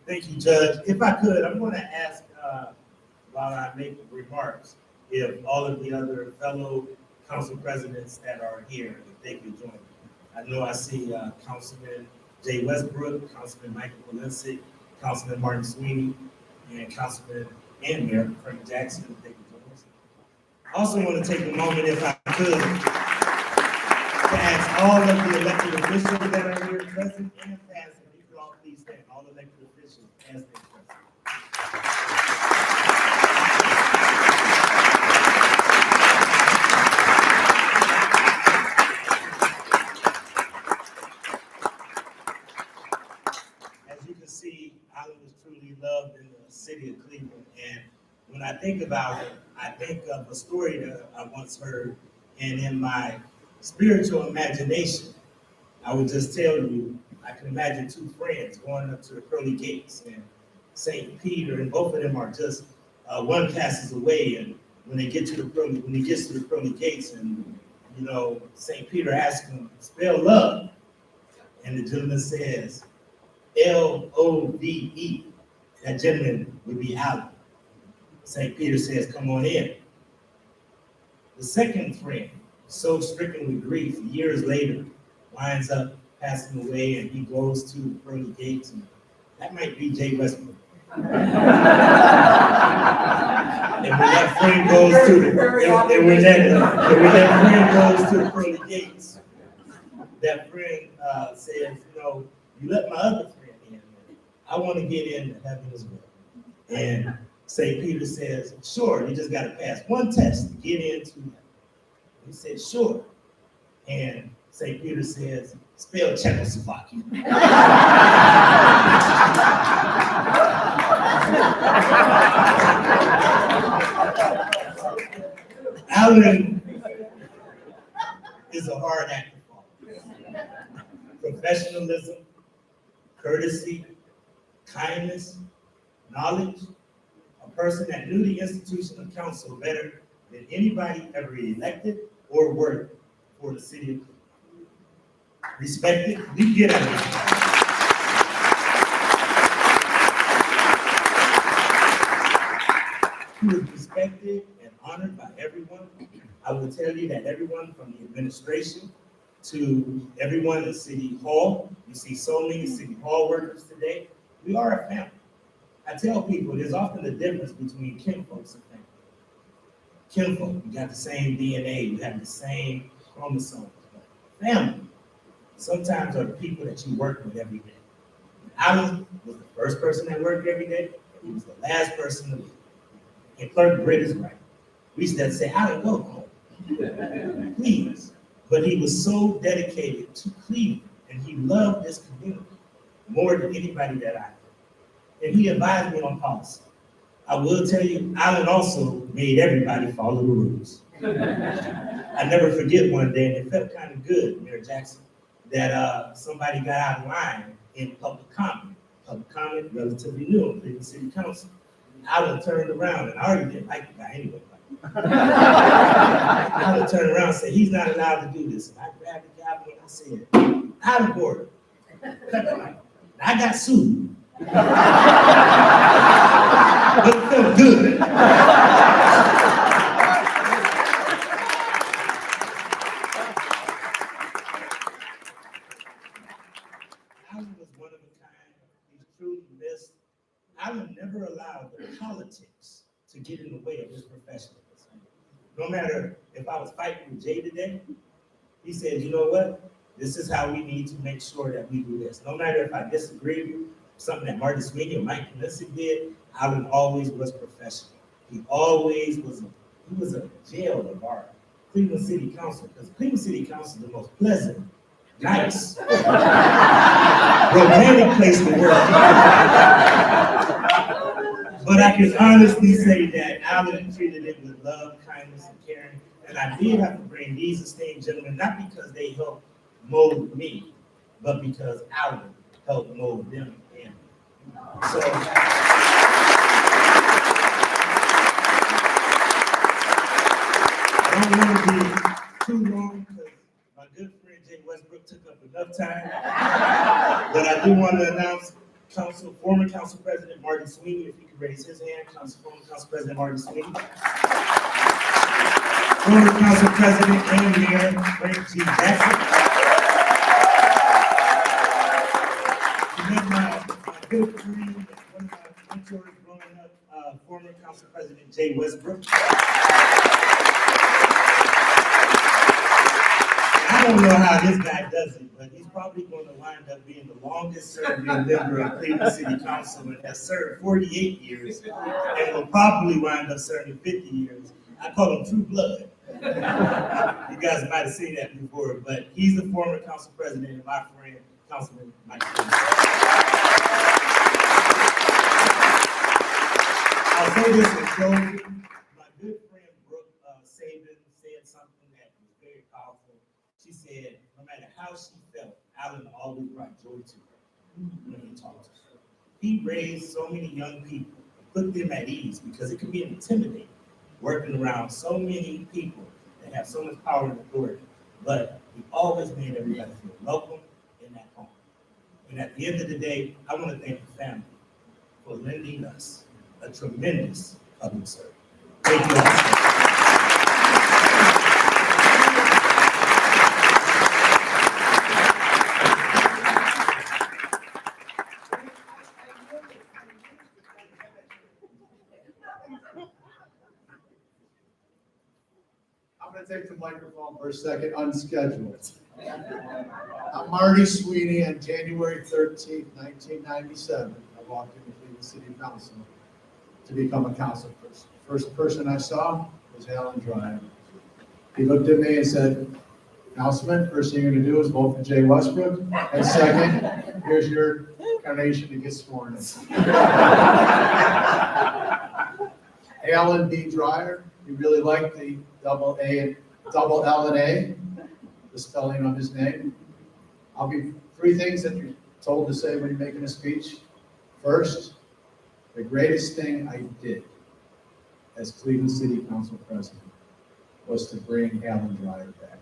Speaker 6: Thank you, Judge. If I could, I'm going to ask, while I make remarks, if all of the other fellow council presidents that are here, if they could join me. I know I see Councilman Jay Westbrook, Councilman Michael Walensik, Councilman Martin Sweeney, and Councilman and Mayor Frank Jackson, if they could join us. I also want to take a moment, if I could, to ask all of the elected officials that are here present and past, if you could all please stand, all elected officials as they present. As you can see, Allan was truly loved in the city of Cleveland, and when I think about it, I think of a story that I once heard, and in my spiritual imagination, I would just tell you, I can imagine two friends going up to the pearly gates, and St. Peter, and both of them are just, one passes away, and when he gets to the pearly gates, and you know, St. Peter asks him, spell love, and the gentleman says, Love. That gentleman would be Allan. St. Peter says, come on in. The second friend, so stricken with grief, years later, winds up passing away, and he goes to the pearly gates, and that might be Jay Westbrook. And when that friend goes to the pearly gates, that friend says, you know, you let my other friend in. I want to get into heaven as well. And St. Peter says, sure, you just got to pass one test to get into heaven. He said, sure. And St. Peter says, spell Czechoslovakia. Allan is a hard act to follow. Professionalism, courtesy, kindness, knowledge, a person that knew the institution of council better than anybody ever elected or worked for the city of Cleveland. Respected, you get out of here. He was respected and honored by everyone. I will tell you that everyone from the administration to everyone in City Hall, you see so many City Hall workers today, we are a family. I tell people there's often a difference between kinfolks and family. Kinfolk, you got the same DNA, you have the same chromosomes. Family, sometimes are the people that you work with every day. Allan was the first person that worked every day, and he was the last person to leave. And Clerk Britt is right. We used to say, Allan, go home, please. But he was so dedicated to Cleveland, and he loved this community more than anybody that I know. And he advised me on policy. I will tell you, Allan also made everybody follow the rules. I never forget one day, and it felt kind of good, Mayor Jackson, that somebody got out of line in public comment. Public comment, relatively new in Cleveland City Council. Allan turned around, and I already didn't like the guy anyway. Allan turned around and said, he's not allowed to do this. And I grabbed the gavel and I said, out of order. I got sued. But it felt good. to get in the way of his professionalism. No matter if I was fighting with Jay today, he said, you know what? This is how we need to make sure that we do this. No matter if I disagree with something that Martin Sweeney or Mike Knissick did, Allan always was professional. He always was a jail of our Cleveland City Council, because Cleveland City Council is the most pleasant, nice, romantic place to work. But I can honestly say that Allan treated it with love, kindness, and caring. And I did have to bring these esteemed gentlemen, not because they helped mold me, but because Allan helped mold them in. So, I don't want to be too long because my good friend Jay Westbrook took up enough time. But I do want to announce former Council President Martin Sweeney, if he could raise his hand, former Council President Martin Sweeney. Former Council President and Mayor Frank G. Jackson. And then my good friend, one of my mentors growing up, former Council President Jay Westbrook. I don't know how this guy does it, but he's probably going to wind up being the longest serving member of Cleveland City Council and has served 48 years and will probably wind up serving 50 years. I call him True Blood. You guys might have seen that before, but he's the former council president and my friend, Councilman Mike. I'll say this in closing. My good friend Brooke Saban said something that was very powerful. She said, no matter how she felt, Allan always brought joy to her when he talked to her. He raised so many young people, put them at ease, because it can be intimidating working around so many people that have so much power and authority. But he always made everybody feel welcome in that home. And at the end of the day, I want to thank the family for lending us a tremendous public service. Thank you all.
Speaker 3: I'm going to take the microphone for a second, unscheduled. I'm Marty Sweeney. On January 13th, 1997, I walked into Cleveland City Council to become a council person. First person I saw was Allan Dreyer. He looked at me and said, Councilman, first thing you're going to do is vote for Jay Westbrook. And second, here's your carnation to get sworn in. Allan B. Dreyer, he really liked the double L and A, the spelling of his name. I'll be three things that you're told to say when you're making a speech. First, the greatest thing I did as Cleveland City Council President was to bring Allan Dreyer back.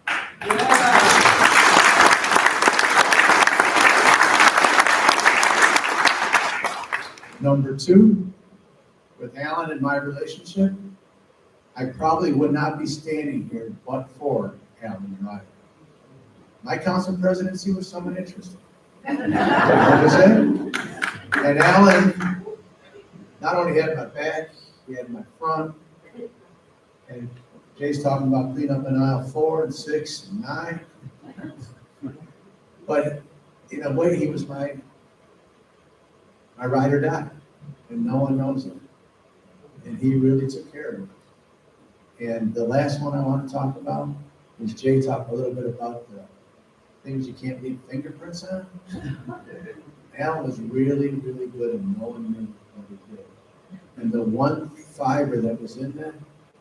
Speaker 3: Number two, with Allan and my relationship, I probably would not be standing here but for Allan Dreyer. My council presidency was somewhat interesting. And Allan not only had my back, he had my front. And Jay's talking about clean up in aisle 4 and 6 and 9. But in a way, he was my ride or die. And no one knows it. And he really took care of it. And the last one I want to talk about is Jay talked a little bit about the things you can't leave fingerprints on. Allan was really, really good at knowing what he did. And the one fiber that was in that,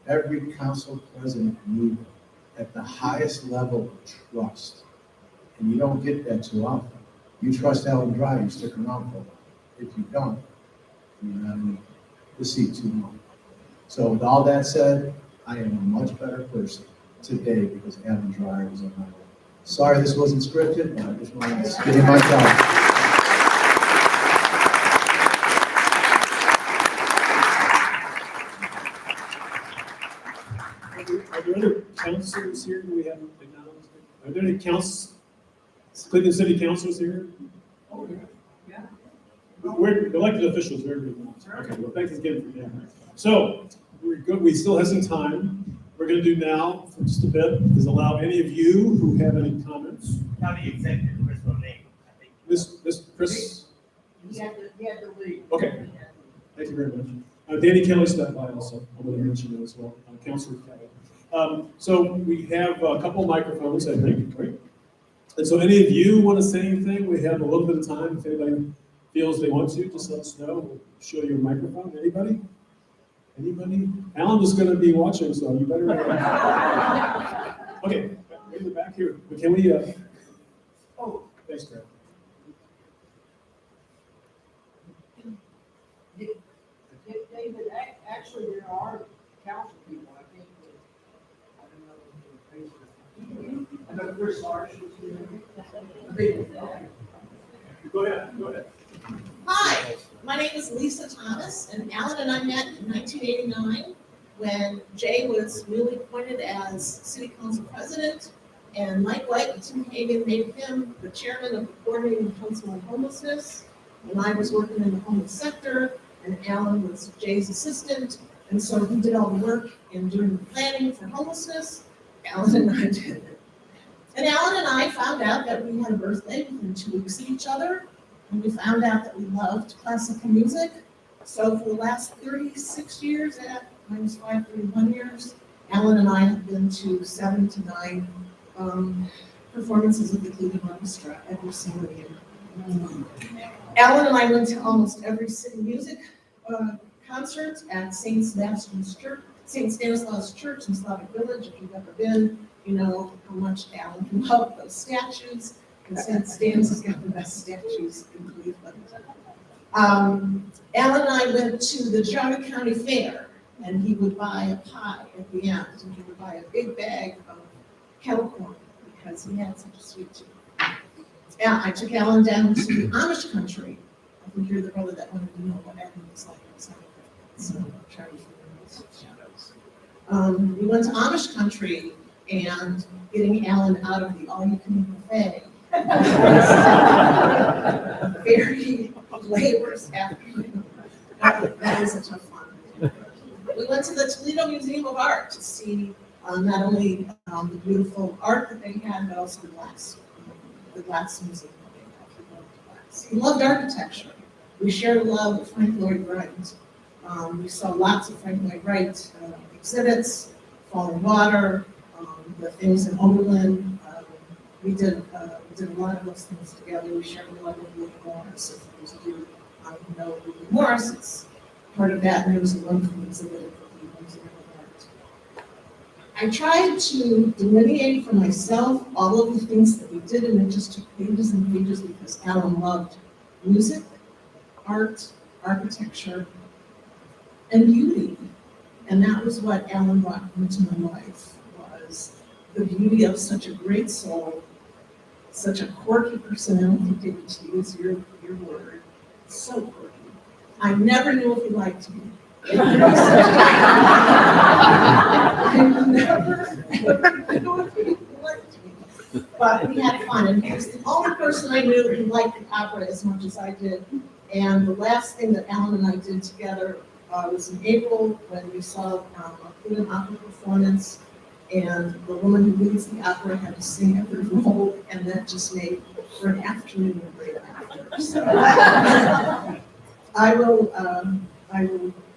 Speaker 3: every council president knew at the highest level of trust. And you don't get that too often. You trust Allan Dreyer, you stick around for a while. If you don't, you're not in the seat too long. So with all that said, I am a much better person today because Allan Dreyer was on my way. Sorry this wasn't scripted, but I just wanted to give you my thoughts.
Speaker 9: Are there other councilors here? Do we have acknowledged? Are there any Cleveland City councilors here? Oh, yeah. We're elected officials. Okay, well, thanks again for that. So, we still have some time. We're gonna do now, for just a bit, is allow any of you who have any comments.
Speaker 6: County Executive Chris O'Neill, I think.
Speaker 9: Miss Chris?
Speaker 5: He had the lead.
Speaker 9: Okay. Thank you very much. Danny Kelly stepped by also. I want to mention that as well. Councilor Kelly. So we have a couple microphones, I think, right? And so any of you want to say anything? We have a little bit of time. If anybody feels they want to, just let us know. We'll show you a microphone. Anybody? Anybody? Alan is going to be watching, so you better. Okay, right in the back here. But can we? Oh, thanks, Greg.
Speaker 5: David, actually, there are council people, I think, I don't know. I know Chris Large was here.
Speaker 9: Go ahead.
Speaker 14: Hi, my name is Lisa Thomas, and Alan and I met in 1989 when Jay was newly appointed as city council president, and Mike White and Tim Hagan made him the chairman of the coordinating council on homelessness. And I was working in the homeless sector, and Alan was Jay's assistant, and so he did all the work in doing the planning for homelessness. Alan and I did it. And Alan and I found out that we had a birthday within 2 weeks of each other, and we found out that we loved classical music. So for the last 36 years, at -5, 31 years, Alan and I have been to 7 to 9 performances of the Cleveland Orchestra every single year. Alan and I went to almost every city music concert at St. Stanislaus Church in Slavic Village. If you've ever been, you know how much Alan loved those statues. And St. Stan's has got the best statues in Cleveland. Alan and I went to the Geauga County Fair, and he would buy a pie at the end, and he would buy a big bag of kettle corn because he had such a sweet tooth. Yeah, I took Alan down to Amish country. I think you're the brother that wanted to know what Alan was like outside of it. So I'm trying to figure out some shadows. We went to Amish country, and getting Alan out of the all-you-can-eat buffet very laborious afternoon. That was a tough one. We went to the Toledo Museum of Art to see not only the beautiful art that they had, but also the glass museum. He loved architecture. We shared a love of Frank Lloyd Wright. We saw lots of Frank Lloyd Wright exhibits, Falling Water, the things in Oberlin. We did a lot of those things together. We shared a love of William Morris. If those of you who know William Morris, it's part of that, and there was a wonderful exhibit at the Museum of Art. I tried to delineate for myself all of the things that we did, and it just took pages and pages because Alan loved music, art, architecture, and beauty. And that was what Alan brought into my life, was the beauty of such a great soul, such a quirky personality, David, to use your word, so quirky. I never knew if he liked me. I never knew if he liked me. But we had fun, and he was the only person I knew who liked the opera as much as I did. And the last thing that Alan and I did together was in April when we saw a Cleveland opera performance, and the woman who leads the opera had to sing every role, and that just made for an afternoon of great laughter. So, I will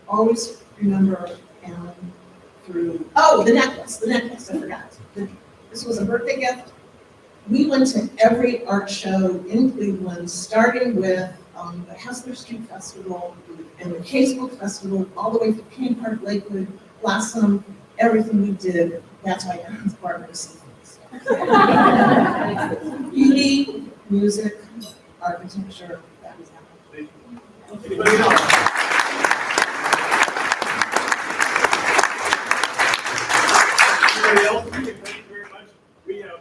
Speaker 14: always remember Alan through, the necklace, I forgot. This was a birthday gift. We went to every art show in Cleveland, starting with the Hessler Street Festival and the Casebook Festival, all the way to King Park, Lakewood, Blossom, everything we did. That's why Alan's part of the beauty, music, architecture, that was Alan.
Speaker 9: Anybody else? Anybody else? Thank you very much. We have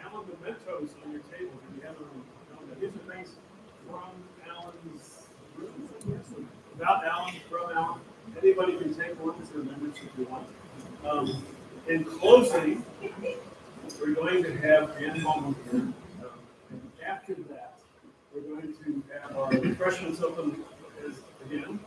Speaker 9: Alan mementos on your table. We have these are things from Alan's room. About Alan, from Alan. Anybody can take one as a remembrance if you want. In closing, we're going to have Ann Bowman here. And after that, we're going to have our refreshments open again.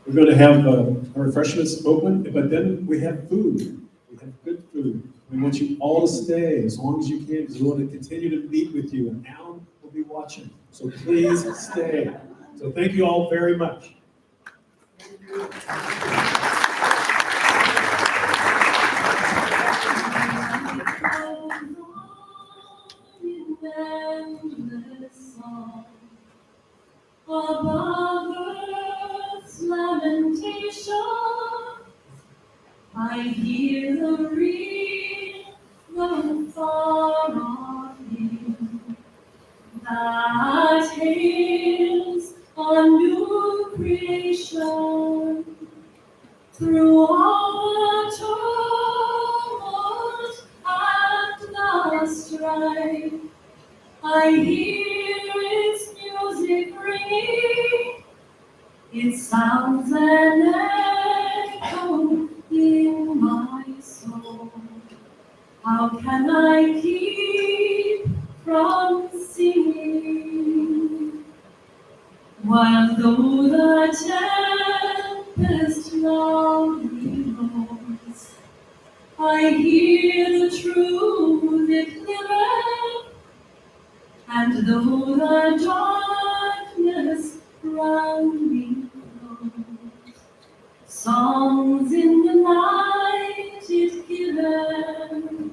Speaker 9: We're going to have our refreshments open, but then we have food. We have good food. We want you all to stay as long as you can because we want to continue to meet with you. And Alan will be watching. So please stay. So thank you all very much.
Speaker 8: Above earth's lamentation, I hear the rhythm far off him that hails a new creation. Through all the tumult and the strife, I hear its music ringing. It sounds an echo in my soul. How can I keep from singing? While though the tempest loudly roars, I hear the truth it liveth. And though the darkness round me grows, songs in the night it giveth.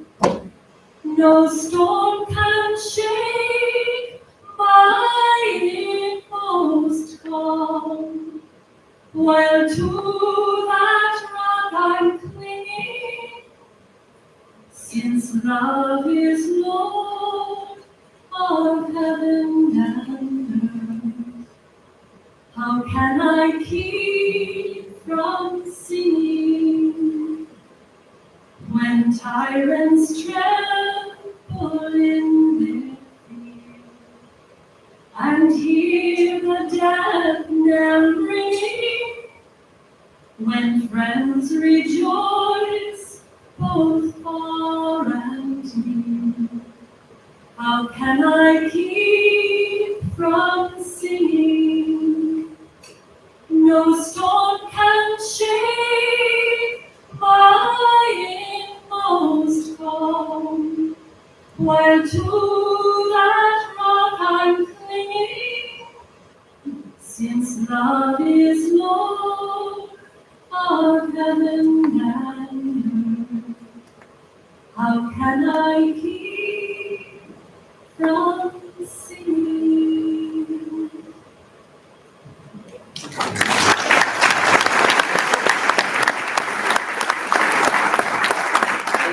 Speaker 8: No storm can shake my inmost calm, while to that rock I'm clinging, since love is Lord of heaven and earth. How can I keep from singing when tyrants tremble in their fear and hear the death knell ringing, when friends rejoice both far and near? How can I keep from singing? No storm can shake my inmost calm, while to that rock I'm clinging, since love is Lord of heaven and earth. How can I keep from singing?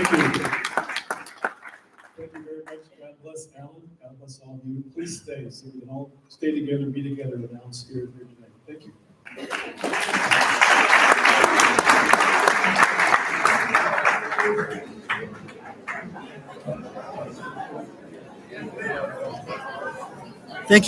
Speaker 9: Thank you. Thank you very much. God bless Alan. God bless all of you. Please stay so we can all stay together, be together in Alan's spirit here tonight. Thank you.
Speaker 3: Thank you.